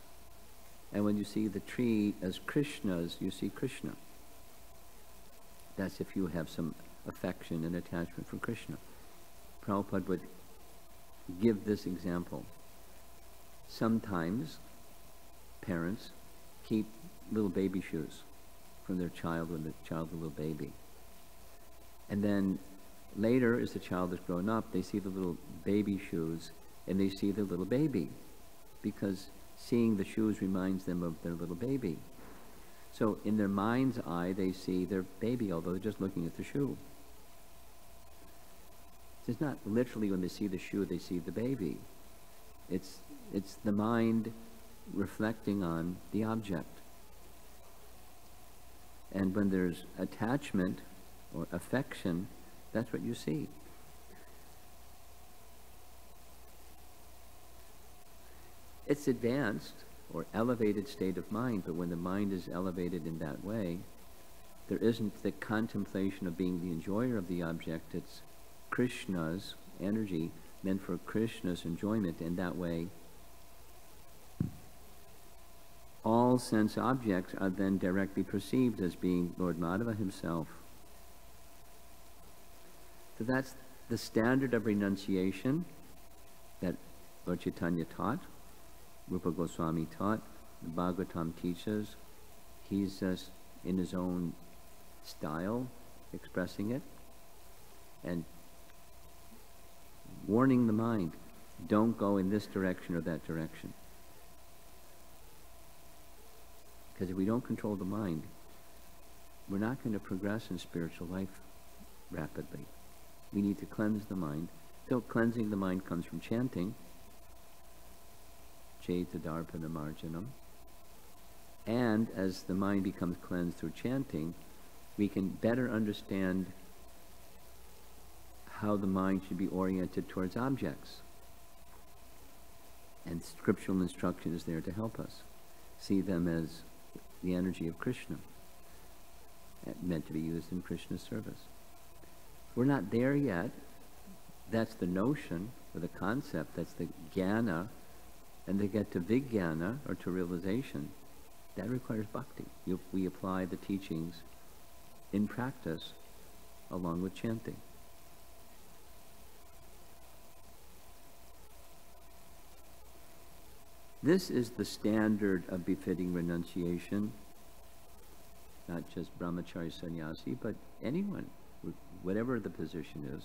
and when you see the tree as Krishna's, you see Krishna. That's if you have some affection and attachment for Krishna. Prabhupada would give this example. Sometimes parents keep little baby shoes from their child when the child's a little baby. And then later, as the child has grown up, they see the little baby shoes and they see their little baby, because seeing the shoes reminds them of their little baby. So in their mind's eye, they see their baby, although they're just looking at the shoe. It's not literally when they see the shoe, they see the baby. It's the mind reflecting on the object. And when there's attachment or affection, that's what you see. It's advanced or elevated state of mind, but when the mind is elevated in that way, there isn't the contemplation of being the enjoyer of the object. It's Krishna's energy meant for Krishna's enjoyment, and that way all sense objects are then directly perceived as being Lord Madhava himself. So that's the standard of renunciation that Lord Chaitanya taught, Rupa Goswami taught, the Bhagavatam teaches. He's just in his own style expressing it and warning the mind, don't go in this direction or that direction. Because if we don't control the mind, we're not going to progress in spiritual life rapidly. We need to cleanse the mind. So cleansing the mind comes from chanting, Chaita Darpana Marjanam. And as the mind becomes cleansed through chanting, we can better understand how the mind should be oriented towards objects. And scriptural instruction is there to help us see them as the energy of Krishna, meant to be used in Krishna's service. We're not there yet. That's the notion, or the concept, that's the jnana. And to get to vijnana, or to realization, that requires bhakti. We apply the teachings in practice along with chanting. This is the standard of befitting renunciation, not just brahmachari sannyasi, but anyone, whatever the position is.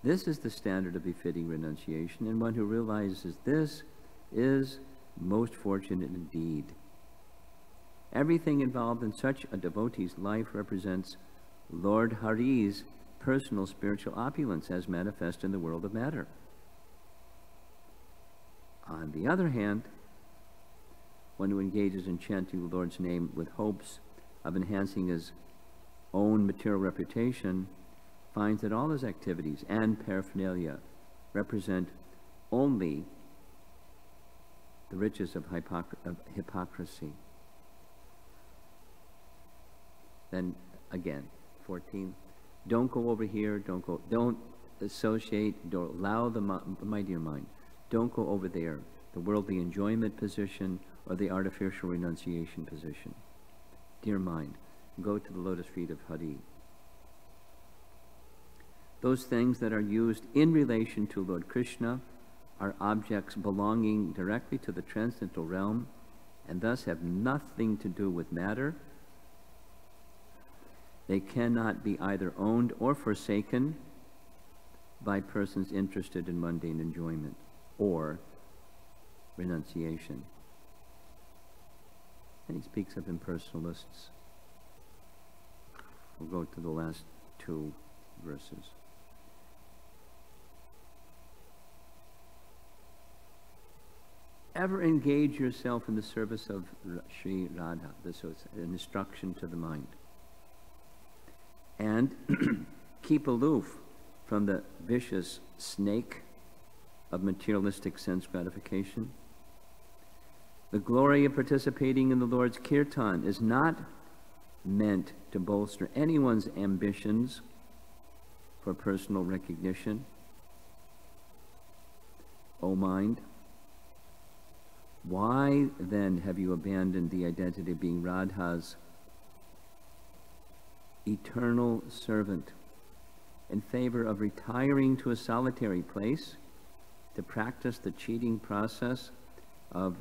This is the standard of befitting renunciation, and one who realizes this is most fortunate indeed. Everything involved in such a devotee's life represents Lord Hari's personal spiritual opulence as manifest in the world of matter. On the other hand, one who engages in chanting the Lord's name with hopes of enhancing his own material reputation finds that all his activities and paraphernalia represent only the riches of hypocrisy. Then again, 14, don't go over here, don't associate, don't allow my dear mind, don't go over there, the worldly enjoyment position or the artificial renunciation position. Dear mind, go to the lotus feet of Hari. Those things that are used in relation to Lord Krishna are objects belonging directly to the transcendental realm and thus have nothing to do with matter. They cannot be either owned or forsaken by persons interested in mundane enjoyment or renunciation. And he speaks of impersonalists. We'll go to the last two verses. Ever engage yourself in the service of Sri Radha. This is an instruction to the mind. And keep aloof from the vicious snake of materialistic sense gratification. The glory of participating in the Lord's kirtan is not meant to bolster anyone's ambitions for personal recognition. O mind, why then have you abandoned the identity of being Radha's eternal servant in favor of retiring to a solitary place to practice the cheating process of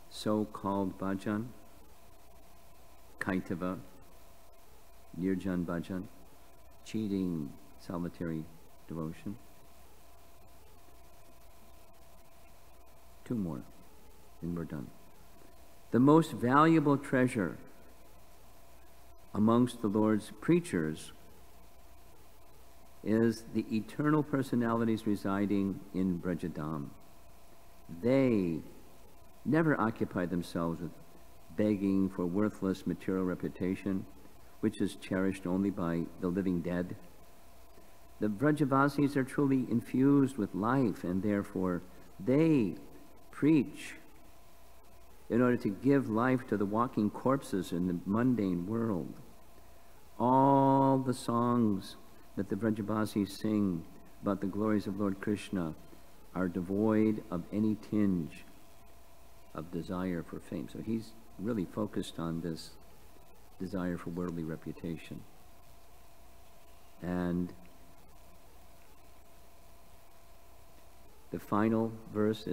so-called bhajan, kaitava, nirjan bhajan, cheating solitary devotion? Two more, and we're done. The most valuable treasure amongst the Lord's preachers is the eternal personalities residing in Brajadam. They never occupy themselves with begging for worthless material reputation, which is cherished only by the living dead. The Brajavasis are truly infused with life, and therefore they preach in order to give life to the walking corpses in the mundane world. All the songs that the Brajavasis sing about the glories of Lord Krishna are devoid of any tinge of desire for fame. So he's really focused on this desire for worldly reputation. And the final verse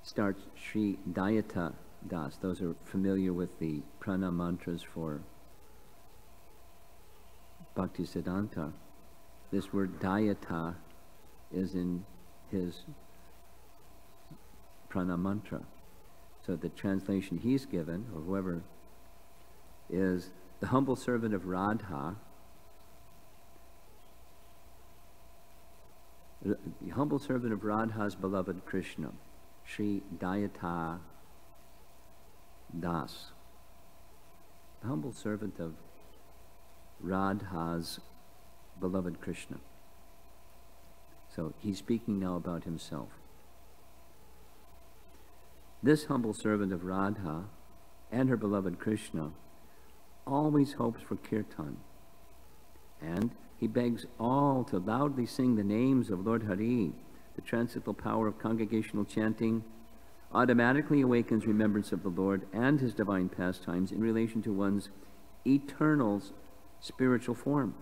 starts Sri Dayata Das. Those are familiar with the prana mantras for Bhaktisiddhanta. This word Dayata is in his prana mantra. So the translation he's given, or whoever, is the humble servant of Radha, the humble servant of Radha's beloved Krishna, Sri Dayata Das. The humble servant of Radha's beloved Krishna. So he's speaking now about himself. This humble servant of Radha and her beloved Krishna always hopes for kirtan, and he begs all to loudly sing the names of Lord Hari. The transcendental power of congregational chanting automatically awakens remembrance of the Lord and his divine pastimes in relation to one's eternal spiritual form.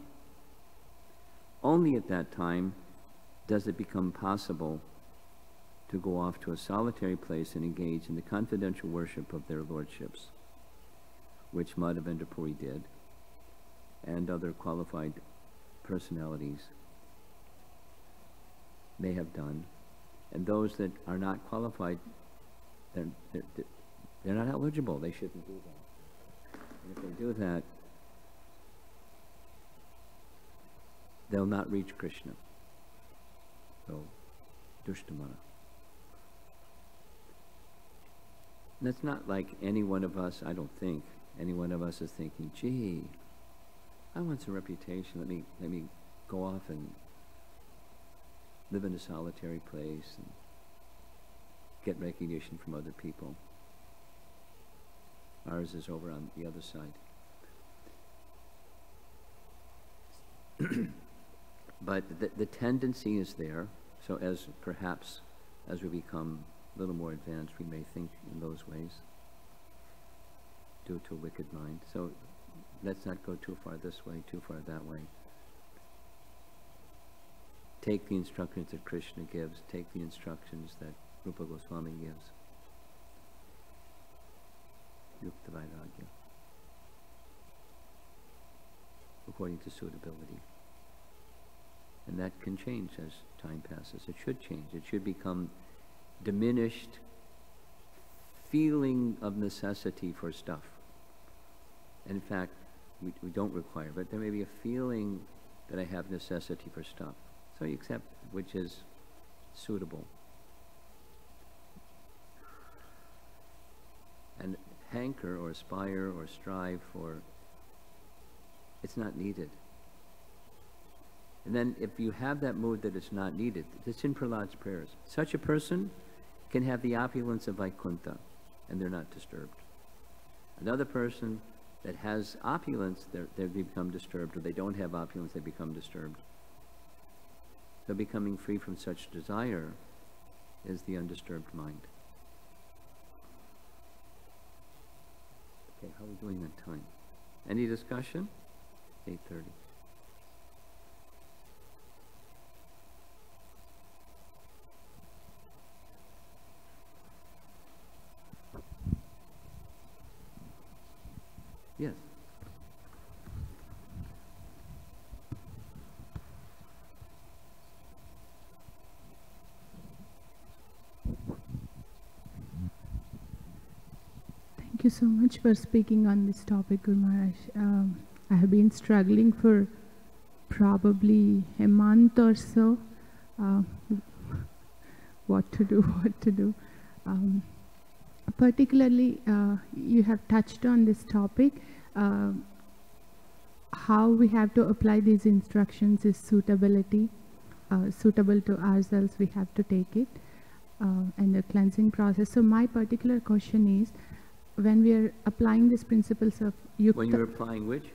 Only at that time does it become possible to go off to a solitary place and engage in the confidential worship of their lordships, which Madhavendra Puri did, and other qualified personalities may have done. And those that are not qualified, they're not eligible. They shouldn't do that. And if they do that, they'll not reach Krishna. So, dushtamana. And it's not like any one of us, I don't think, any one of us is thinking, gee, I want some reputation. Let me go off and live in a solitary place and get recognition from other people. Ours is over on the other side. But the tendency is there, so as perhaps as we become a little more advanced, we may think in those ways, due to a wicked mind. So let's not go too far this way, too far that way. Take the instructions that Krishna gives, take the instructions that Rupa Goswami gives. Yukta Vairagya. According to suitability. And that can change as time passes. It should change. It should become diminished feeling of necessity for stuff. In fact, we don't require, but there may be a feeling that I have necessity for stuff. So you accept which is suitable. And hanker or aspire or strive for, it's not needed. And then if you have that mood that it's not needed, it's in Prahlad's prayers. Such a person can have the opulence of Vaikuntha, and they're not disturbed. Another person that has opulence, they become disturbed, or they don't have opulence, they become disturbed. So becoming free from such desire is the undisturbed mind. Okay, how are we doing on time? Any discussion? 8:30. Yes. Thank you so much for speaking on this topic, Guru Maharaj. I have been struggling for probably a month or so. What to do. Particularly, you have touched on this topic. How we have to apply these instructions is suitability. Suitable to ourselves, we have to take it. And the cleansing process. So my particular question is, when we are applying these principles of Yukta... When you're applying which?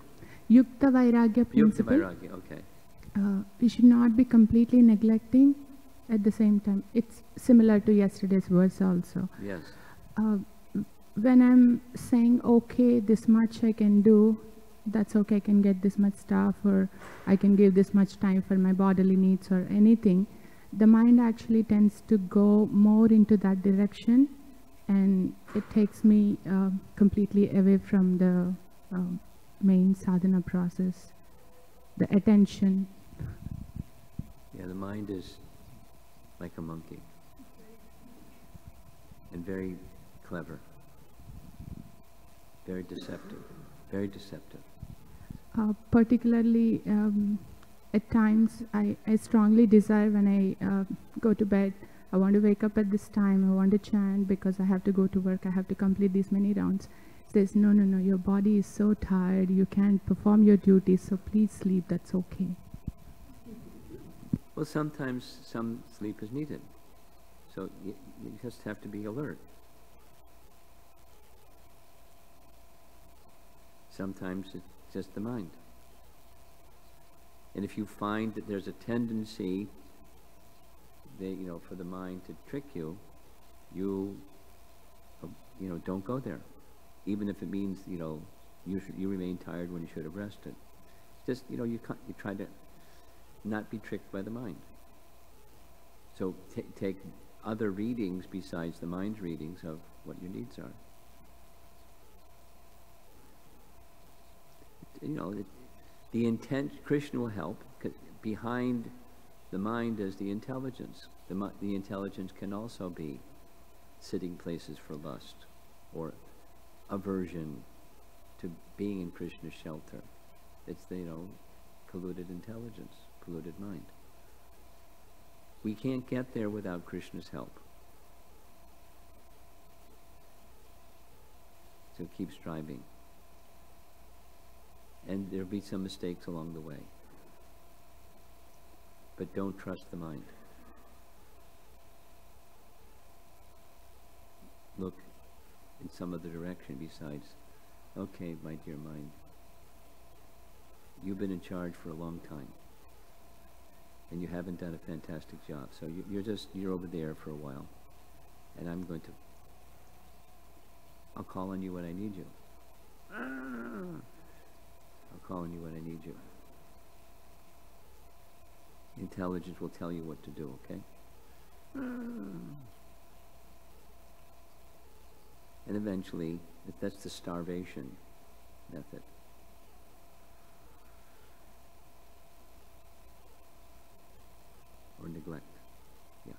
Yukta Vairagya principle. Yukta Vairagya, okay. We should not be completely neglecting at the same time. It's similar to yesterday's verse also. Yes. When I'm saying, okay, this much I can do, that's okay, I can get this much stuff, or I can give this much time for my bodily needs or anything, the mind actually tends to go more into that direction, and it takes me completely away from the main sadhana process, the attention. Yeah, the mind is like a monkey and very clever, very deceptive, very deceptive. Particularly at times I strongly desire when I go to bed, I want to wake up at this time, I want to chant because I have to go to work, I have to complete these many rounds. It says, no, your body is so tired, you can't perform your duties, so please sleep, that's okay. Well, sometimes some sleep is needed. So you just have to be alert. Sometimes it's just the mind. And if you find that there's a tendency, for the mind to trick you, you don't go there. Even if it means, you remain tired when you should have rested. Just, you try to not be tricked by the mind. So take other readings besides the mind's readings of what your needs are. The intent, Krishna will help. Behind the mind is the intelligence. The intelligence can also be sitting places for lust or aversion to being in Krishna's shelter. It's the, polluted intelligence, polluted mind. We can't get there without Krishna's help. So keep striving. And there'll be some mistakes along the way. but don't trust the mind. Look in some other direction besides, okay, my dear mind, you've been in charge for a long time, and you haven't done a fantastic job. So you're over there for a while, and I'll call on you when I need you. I'll call on you when I need you. Intelligence will tell you what to do, okay? And eventually, that's the starvation method. Or neglect. Yeah.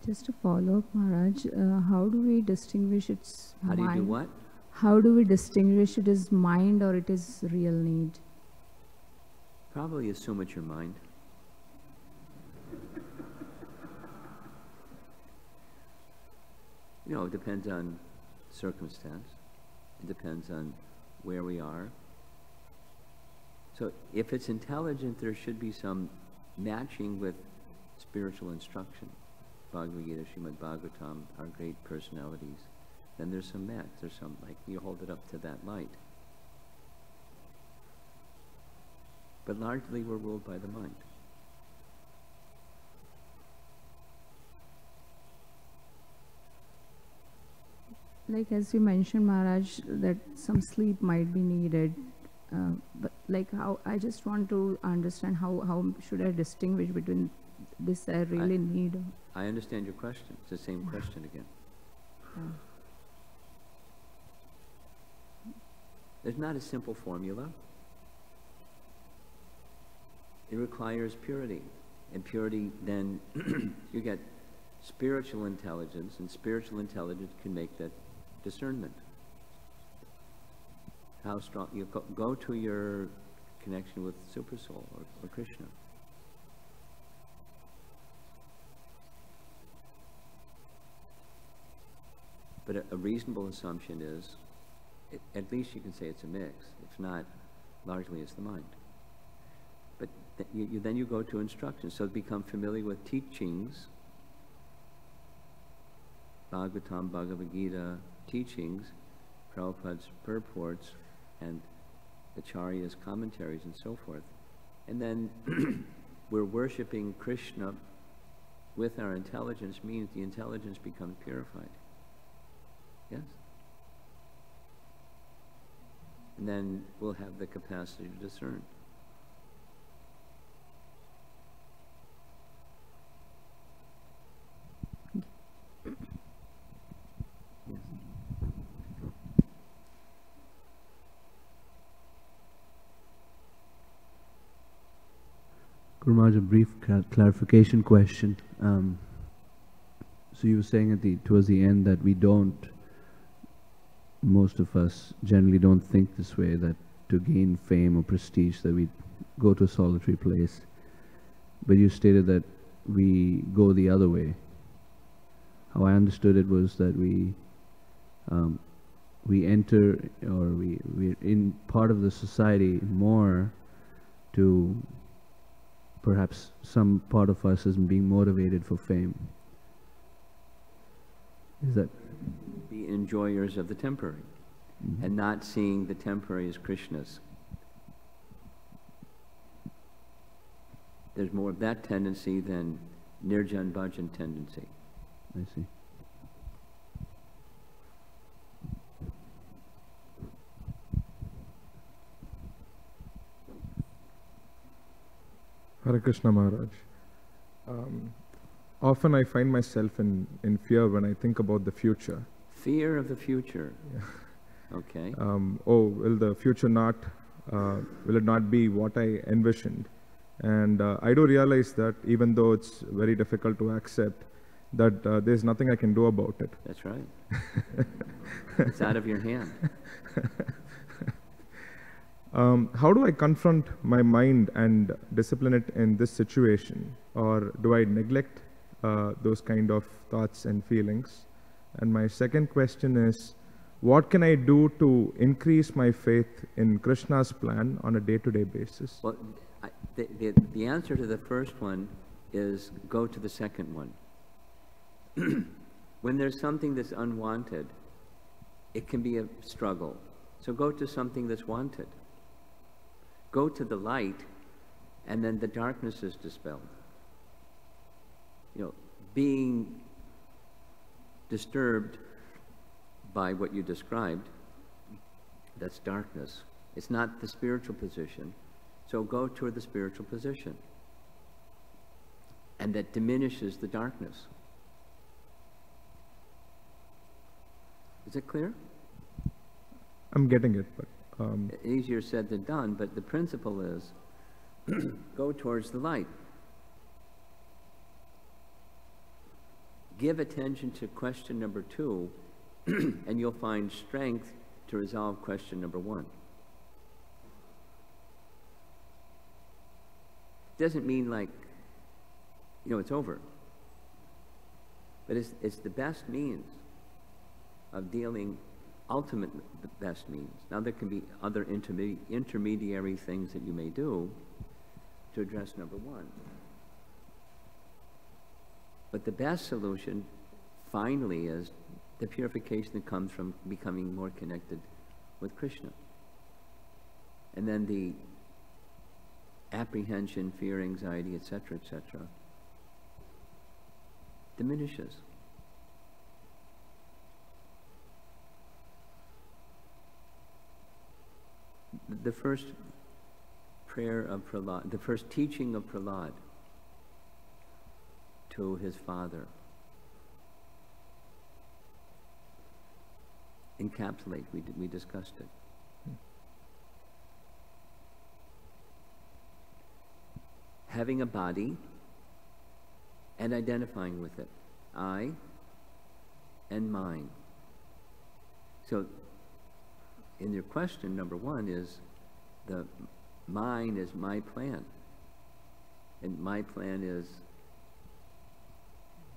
Just to follow up, Maharaj, how do we distinguish its How mind? do you do what? How do we distinguish it is mind or it is real need? Probably assume it's your mind. You know, it depends on circumstance. It depends on where we are. So if it's intelligent, there should be some matching with spiritual instruction. Bhagavad Gita, Srimad Bhagavatam, our great personalities. Then there's some match. There's some, like, you hold it up to that light. But largely we're ruled by the mind. Like as you mentioned, Maharaj, that some sleep might be needed. But like how, I just want to understand how should I distinguish between this I really need. I understand your question. It's the same question again. There's not a simple formula. It requires purity. And purity, then you get spiritual intelligence, and spiritual intelligence can make that discernment. How strong, you go to your connection with Supersoul or Krishna. But a reasonable assumption is, at least you can say it's a mix. If not, largely it's the mind. But then you go to instructions. So become familiar with teachings, Bhagavatam, Bhagavad Gita teachings, Prabhupada's purports, and Acharya's commentaries and so forth. And then we're worshipping Krishna with our intelligence, means the intelligence becomes purified. Yes? And then we'll have the capacity to discern. Yes. Guru Maharaj, a brief clarification question. So you were saying towards the end that most of us generally don't think this way, that to gain fame or prestige that we go to a solitary place. But you stated that we go the other way. How I understood it was that we enter, or we're in part of the society more to perhaps some part of us is being motivated for fame. Is that? Be enjoyers of the temporary, and not seeing the temporary as Krishna's. There's more of that tendency than nirjan bhajan tendency. I see. Hare Krishna Maharaj. Often I find myself in fear when I think about the future. Fear of the future. Yeah. Okay. Will the future will it not be what I envisioned? And I do realize that even though it's very difficult to accept, that there's nothing I can do about it. That's right. It's out of your hand. How do I confront my mind and discipline it in this situation? Or do I neglect those kind of thoughts and feelings? And my second question is, what can I do to increase my faith in Krishna's plan on a day-to-day basis? Well, the answer to the first one is go to the second one. When there's something that's unwanted, it can be a struggle. So go to something that's wanted. Go to the light, and then the darkness is dispelled. Being disturbed by what you described, that's darkness. It's not the spiritual position. So go toward the spiritual position. And that diminishes the darkness. Is it clear? I'm getting it, but easier said than done, but the principle is go towards the light. Give attention to question number 2, and you'll find strength to resolve question number 1. Doesn't mean like, it's over. But it's the best means of dealing, ultimately the best means. Now there can be other intermediary things that you may do to address number 1. But the best solution, finally, is the purification that comes from becoming more connected with Krishna. And then the apprehension, fear, anxiety, etc., diminishes. The first prayer of Prahlad, the first teaching of Prahlad to his father encapsulate, we discussed it. Having a body and identifying with it. I and mine. So in your question, number 1 is the mine is my plan. And my plan is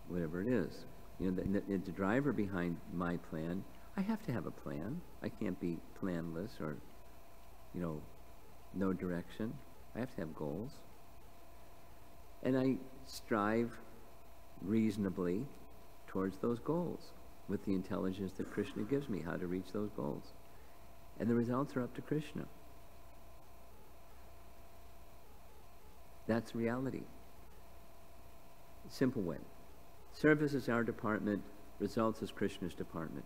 whatever it is. The driver behind my plan, I have to have a plan. I can't be planless or, no direction. I have to have goals. And I strive reasonably towards those goals with the intelligence that Krishna gives me, how to reach those goals. And the results are up to Krishna. That's reality. Simple way. Service is our department, results is Krishna's department.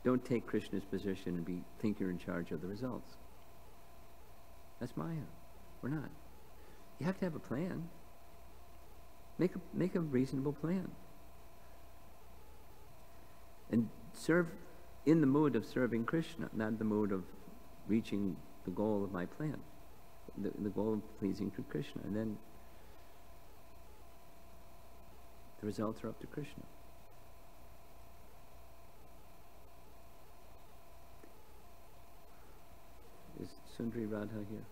Don't take Krishna's position and think you're in charge of the results. That's Maya. We're not. You have to have a plan. Make a reasonable plan. And serve in the mood of serving Krishna, not the mood of reaching the goal of my plan. The goal of pleasing to Krishna. And then the results are up to Krishna. Is Sundari Radha here?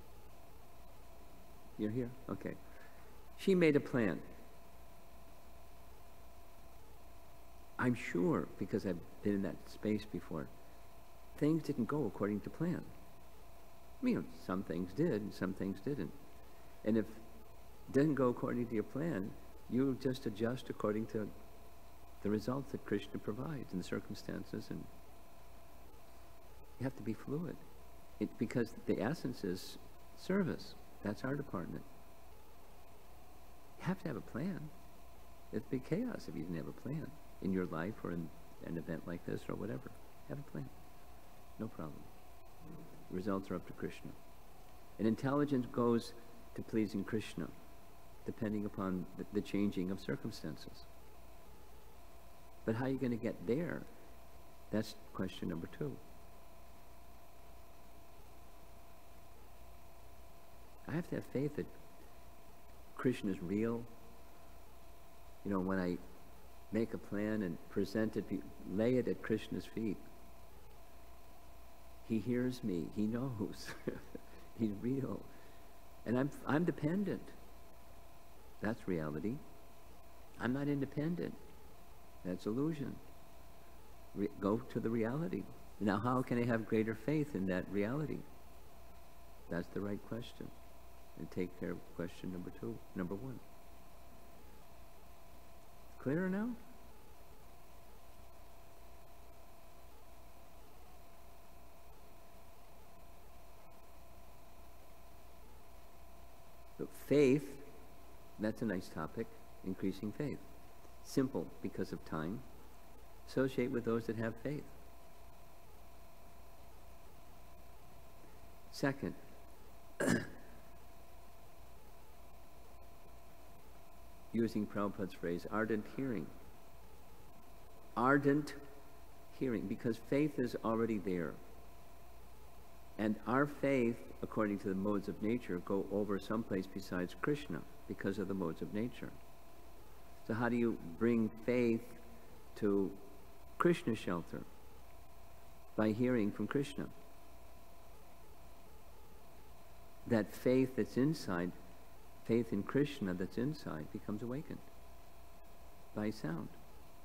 You're here? Okay. She made a plan. I'm sure, because I've been in that space before, things didn't go according to plan. Some things did and some things didn't. And if it doesn't go according to your plan, you just adjust according to the results that Krishna provides and the circumstances, and you have to be fluid. Because the essence is service. That's our department. You have to have a plan. It'd be chaos if you didn't have a plan in your life or in an event like this or whatever. Have a plan. No problem. Results are up to Krishna. And intelligence goes to pleasing Krishna, depending upon the changing of circumstances. But how are you going to get there? That's question number 2. I have to have faith that Krishna is real. When I make a plan and present it, lay it at Krishna's feet, he hears me. He knows. He's real. And I'm dependent. That's reality. I'm not independent. That's illusion. Go to the reality. Now, how can I have greater faith in that reality? That's the right question. and take care of question number 1. Clearer now? So faith, that's a nice topic, increasing faith. Simple because of time. Associate with those that have faith. Second, using Prabhupada's phrase, ardent hearing. Ardent hearing, because faith is already there. And our faith, according to the modes of nature, go over someplace besides Krishna because of the modes of nature. So how do you bring faith to Krishna shelter? By hearing from Krishna. That faith that's inside, faith in Krishna that's inside, becomes awakened by sound.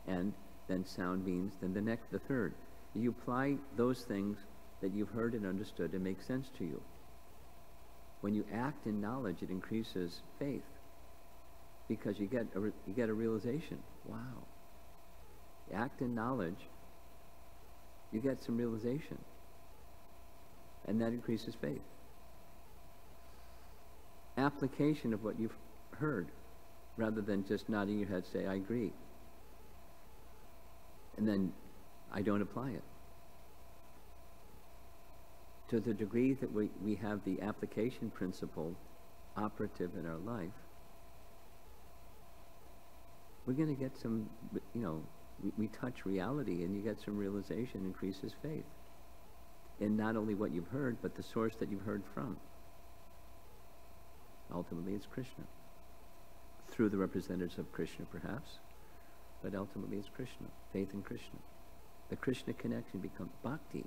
And then sound means then the third. You apply those things that you've heard and understood and make sense to you. When you act in knowledge, it increases faith because you get a realization. Wow. You act in knowledge, you get some realization, and that increases faith. Application of what you've heard, rather than just nodding your head, say, I agree. And then I don't apply it. To the degree that we have the application principle operative in our life, we're going to get some, we touch reality and you get some realization, increases faith in not only what you've heard, but the source that you've heard from. Ultimately, it's Krishna. Through the representatives of Krishna, perhaps, but ultimately it's Krishna, faith in Krishna. The Krishna connection becomes bhakti,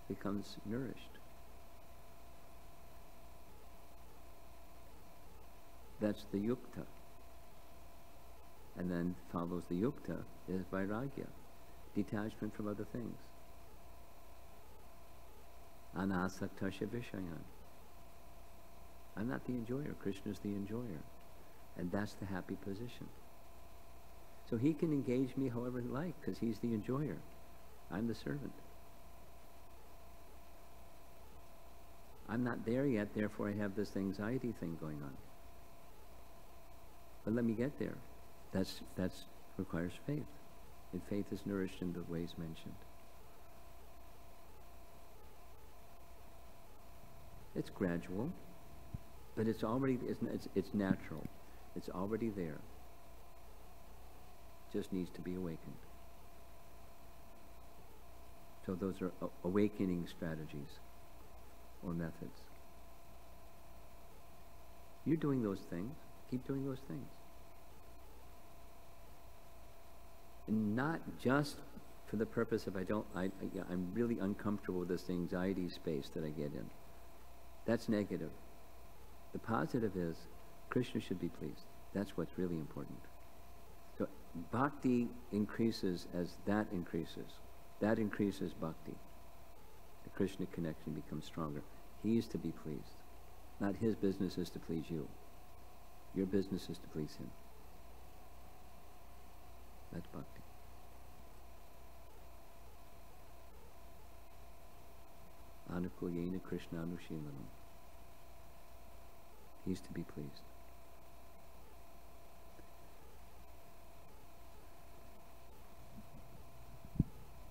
becomes nourished. That's the yukta. And then follows the yukta is vairagya, detachment from other things. Anasaktasya vishayan. I'm not the enjoyer. Krishna's the enjoyer. And that's the happy position. So he can engage me however he likes because he's the enjoyer. I'm the servant. I'm not there yet, therefore I have this anxiety thing going on. But let me get there. That's requires faith. And faith is nourished in the ways mentioned. It's gradual, but it's already, it's natural. It's already there. Just needs to be awakened. So those are awakening strategies or methods. You're doing those things. Keep doing those things. And not just for the purpose of I'm really uncomfortable with this anxiety space that I get in. That's negative. The positive is Krishna should be pleased. That's what's really important. So bhakti increases as that increases. That increases bhakti. The Krishna connection becomes stronger. He is to be pleased. Not his business is to please you. Your business is to please him. That's bhakti. Anukulyena Krishna Anushilanam. He's to be pleased.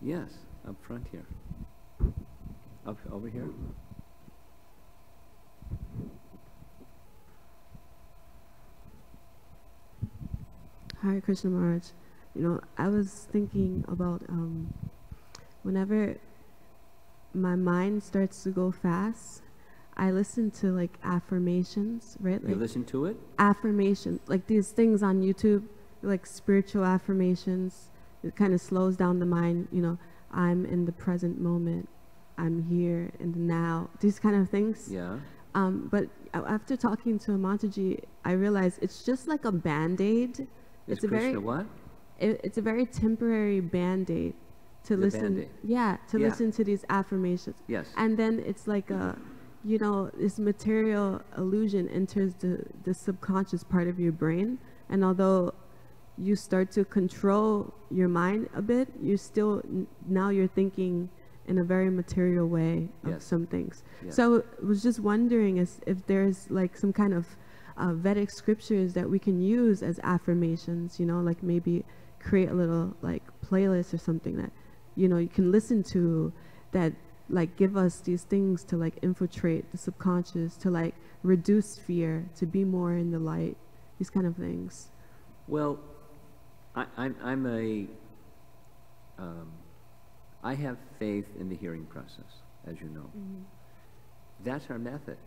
Yes, up front here. Up over here. Hare Krishna Maharaj. I was thinking about whenever my mind starts to go fast, I listen to affirmations, right? You listen to it? Affirmations, like these things on YouTube, like spiritual affirmations. It kind of slows down the mind. I'm in the present moment. I'm here in the now. These kind of things. Yeah. But after talking to Mataji, I realized it's just like a Band-Aid. It's a Krishna what? It's a very temporary Band-Aid to listen. Band-Aid. Yeah, to listen to these affirmations. Yes. And then it's like you know, this material illusion enters the subconscious part of your brain. And although you start to control your mind a bit, you still, now you're thinking in a very material way of Yes. some things. Yes. So I was just wondering if there's like some kind of Vedic scriptures that we can use as affirmations, you know, like maybe create a little like playlist or something that, you know, you can listen to that like give us these things to like infiltrate the subconscious, to like reduce fear, to be more in the light, these kind of things. Well, I'm a, I have faith in the hearing process, as you know. That's our method.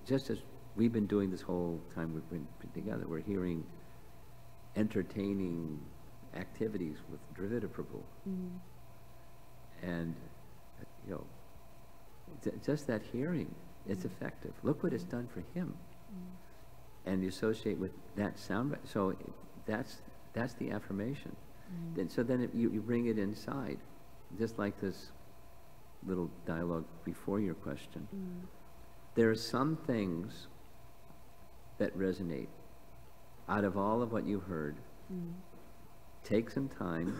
Just as we've been doing this whole time we've been together, we're hearing entertaining activities with Dravida Prabhu. And, you know, just that hearing, it's effective. Look what it's done for him. And you associate with that sound, so that's the affirmation. Then you bring it inside, just like this little dialogue before your question. There are some things that resonate. Out of all of what you heard, take some time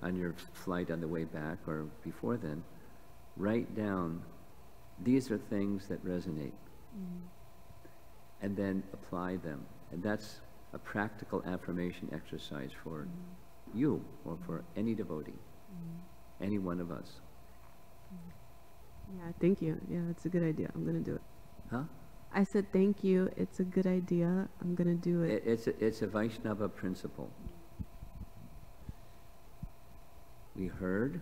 on your flight on the way back or before then, write down, these are things that resonate. And then apply them. And that's a practical affirmation exercise for you or for any devotee, any one of us. Yeah, thank you. Yeah, it's a good idea. I'm going to do it. Huh? I said thank you. It's a good idea. I'm going to do it. It's a Vaishnava principle. We heard,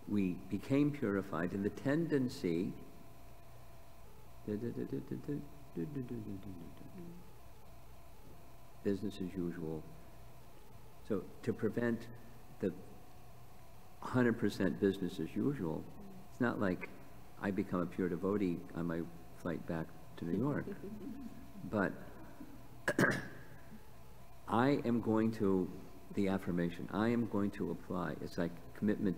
we became purified, and the tendency business as usual. So to prevent the 100% business as usual, it's not like I become a pure devotee on my flight back to New York. But I am going to, the affirmation, I am going to apply. It's like commitment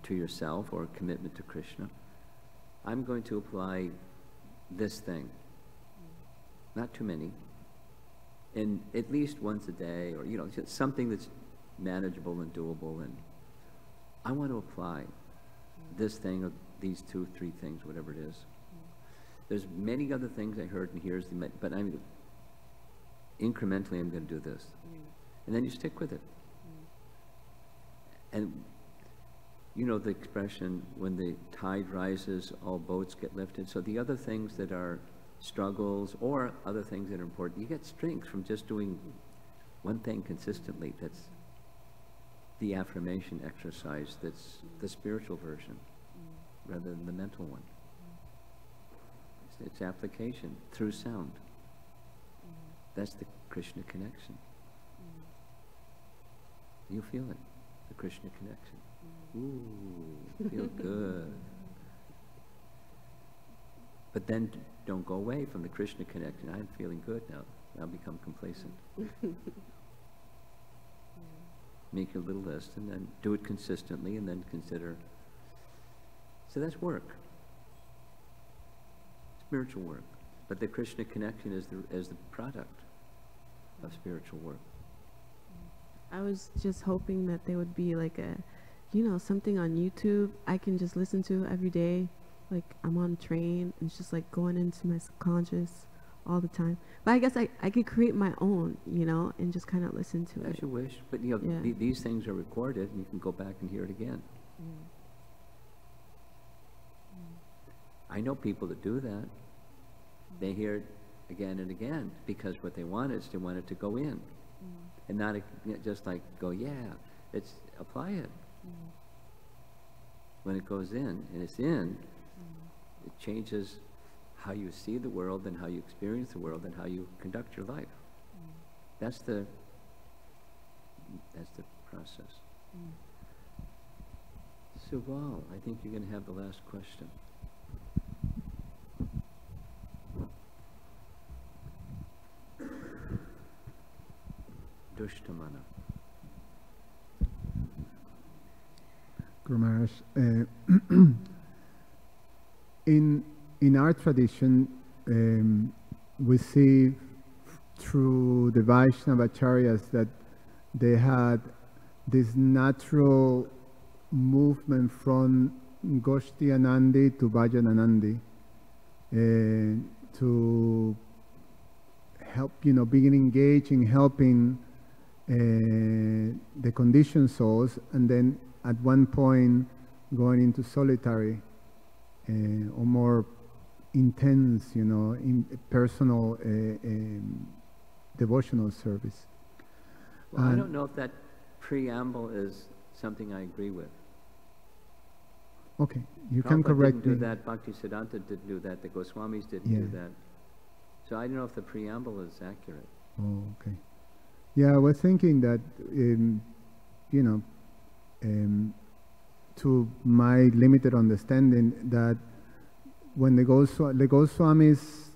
to yourself or commitment to Krishna. I'm going to apply this thing, not too many, and at least once a day, or, you know, just something that's manageable and doable. And I want to apply this thing, or these 2, 3 things, whatever it is. There's many other things I heard, and here's the, but I'm incrementally, I'm going to do this. And then you stick with it. And you know the expression, when the tide rises, all boats get lifted. So the other things that are struggles or other things that are important, you get strength from just doing one thing consistently. That's the affirmation exercise. That's the spiritual version rather than the mental one. It's application through sound. That's the Krishna connection. You feel it, the Krishna connection. Ooh, feel good. But then don't go away from the Krishna connection. I'm feeling good now. Now become complacent. Make your little list and then do it consistently and then consider. So that's work. Spiritual work. But the Krishna connection is the product of spiritual work. I was just hoping that there would be like a, you know, something on YouTube I can just listen to every day. Like I'm on a train and it's just like going into my subconscious all the time. But I guess I could create my own, you know, and just kind of listen to it. As you wish. But you know, Yeah. these things are recorded and you can go back and hear it again. I know people that do that. They hear it again and again because what they want is they want it to go in. And not just like go, yeah, it's apply it. When it goes in, and it's in, it changes how you see the world and how you experience the world and how you conduct your life. That's the process. Suval, I think you're going to have the last question. Dushtamana. Guru Maharaj. In our tradition, we see through the Vaishnavacharyas that they had this natural movement from Goshti-anandi to Bhajan-anandi to help, begin engaging, helping the conditioned souls, and then at one point going into solitary or more intense, in personal devotional service. Well, I don't know if that preamble is something I agree with. Okay, you can correct me. Didn't do that. Bhaktisiddhanta didn't do that. The Goswamis didn't do that. So I don't know if the preamble is accurate. Oh, okay. Yeah, I was thinking that, to my limited understanding, that when the Goswamis,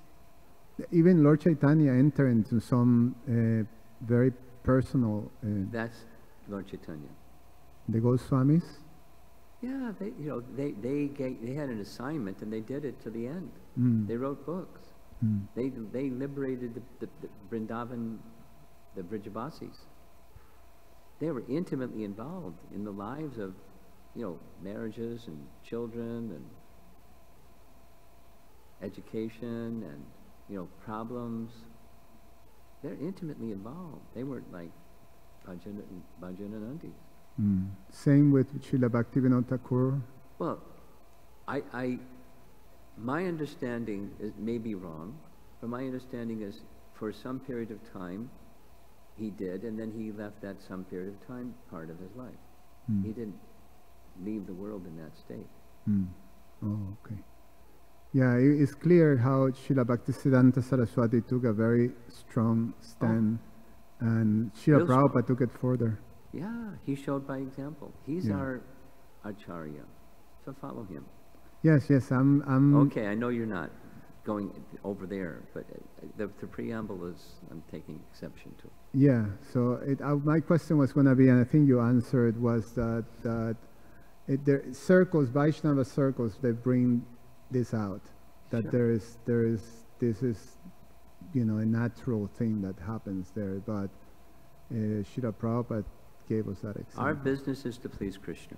even Lord Chaitanya entered into some very personal. That's Lord Chaitanya. The Goswamis. Yeah, they had an assignment and they did it to the end. They wrote books. They liberated the Vrindavan, the Brijavasis. They were intimately involved in the lives of, marriages and children and education and, problems. They're intimately involved. They weren't like Bhajananandis. Same with Srila Bhaktivinoda Thakur. Well, my understanding may be wrong, but my understanding is for some period of time he did, and then he left that some period of time part of his life. He didn't leave the world in that state. Oh, okay. Yeah, it's clear how Srila Bhaktisiddhanta Saraswati took a very strong stand, and Srila Prabhupada took it further. Yeah, he showed by example. He's our acharya, so follow him. Yes, I'm. Okay, I know you're not going over there, but the preamble is, I'm taking exception to. Yeah, so my question was going to be, and I think you answered, was that there circles, Vaishnava circles, they bring this out, that this is, a natural thing that happens there, but Srila Prabhupada gave us that example. Our business is to please Krishna.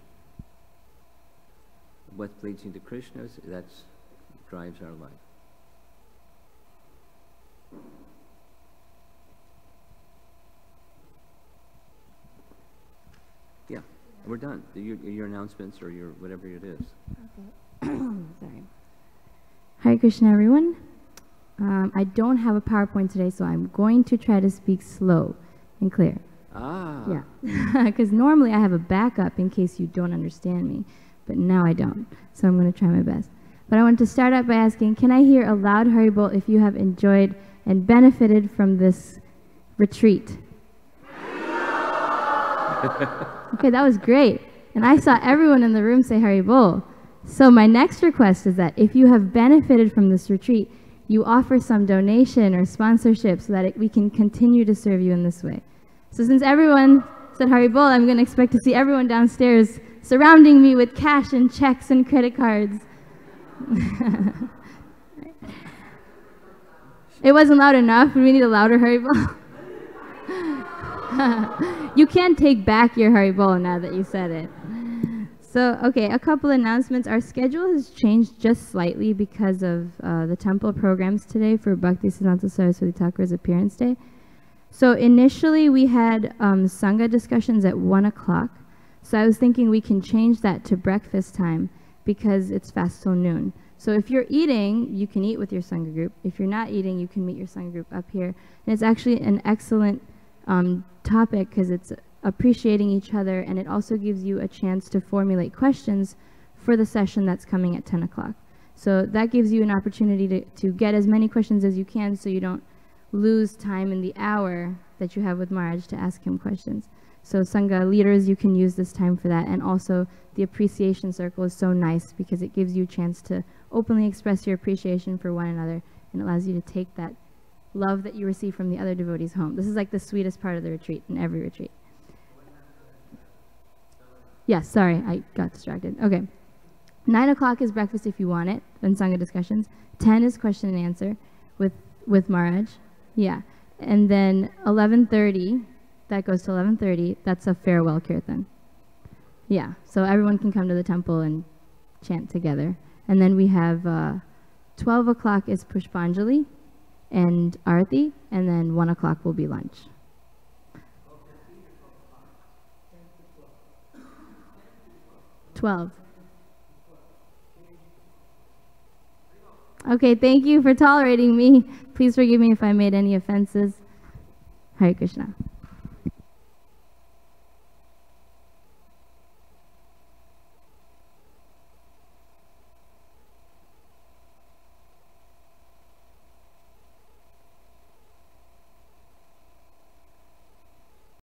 What's pleasing to Krishna, that drives our life. Yeah, we're done. Your announcements or your whatever it is. Okay. Sorry. Hare Krishna, everyone. I don't have a PowerPoint today, so I'm going to try to speak slow and clear. Yeah, because normally I have a backup in case you don't understand me, but now I don't, so I'm going to try my best. But I want to start out by asking, can I hear a loud Haribol if you have enjoyed and benefited from this retreat? Okay, that was great. And I saw everyone in the room say Haribol. So my next request is that if you have benefited from this retreat, you offer some donation or sponsorship so that we can continue to serve you in this way. So since everyone said Haribol, I'm going to expect to see everyone downstairs surrounding me with cash and checks and credit cards. It wasn't loud enough. We need a louder Haribol. You can't take back your Haribol now that you said it. So, okay, a couple announcements. Our schedule has changed just slightly because of the temple programs today for Bhaktisiddhanta Saraswati Thakur's appearance day. So initially we had Sangha discussions at 1 o'clock. So I was thinking we can change that to breakfast time because it's fast till noon. So if you're eating, you can eat with your Sangha group. If you're not eating, you can meet your Sangha group up here. And it's actually an excellent topic because it's appreciating each other, and it also gives you a chance to formulate questions for the session that's coming at 10 o'clock. So that gives you an opportunity to get as many questions as you can so you don't lose time in the hour that you have with Maharaj to ask him questions. So Sangha leaders, you can use this time for that. And also the appreciation circle is so nice because it gives you a chance to openly express your appreciation for one another, and allows you to take that love that you receive from the other devotees home. This is like the sweetest part of the retreat, in every retreat. Yes, sorry, I got distracted. Okay. 9 o'clock is breakfast if you want it, and Sangha discussions. 10 is question and answer with Maharaj. Yeah. And then 11:30, that goes to 11:30, that's a farewell kirtan. Yeah, so everyone can come to the temple and chant together. And then we have 12 o'clock is Pushpanjali and Arati, and then 1 o'clock will be lunch. 12. Okay, thank you for tolerating me. Please forgive me if I made any offenses. Hare Krishna.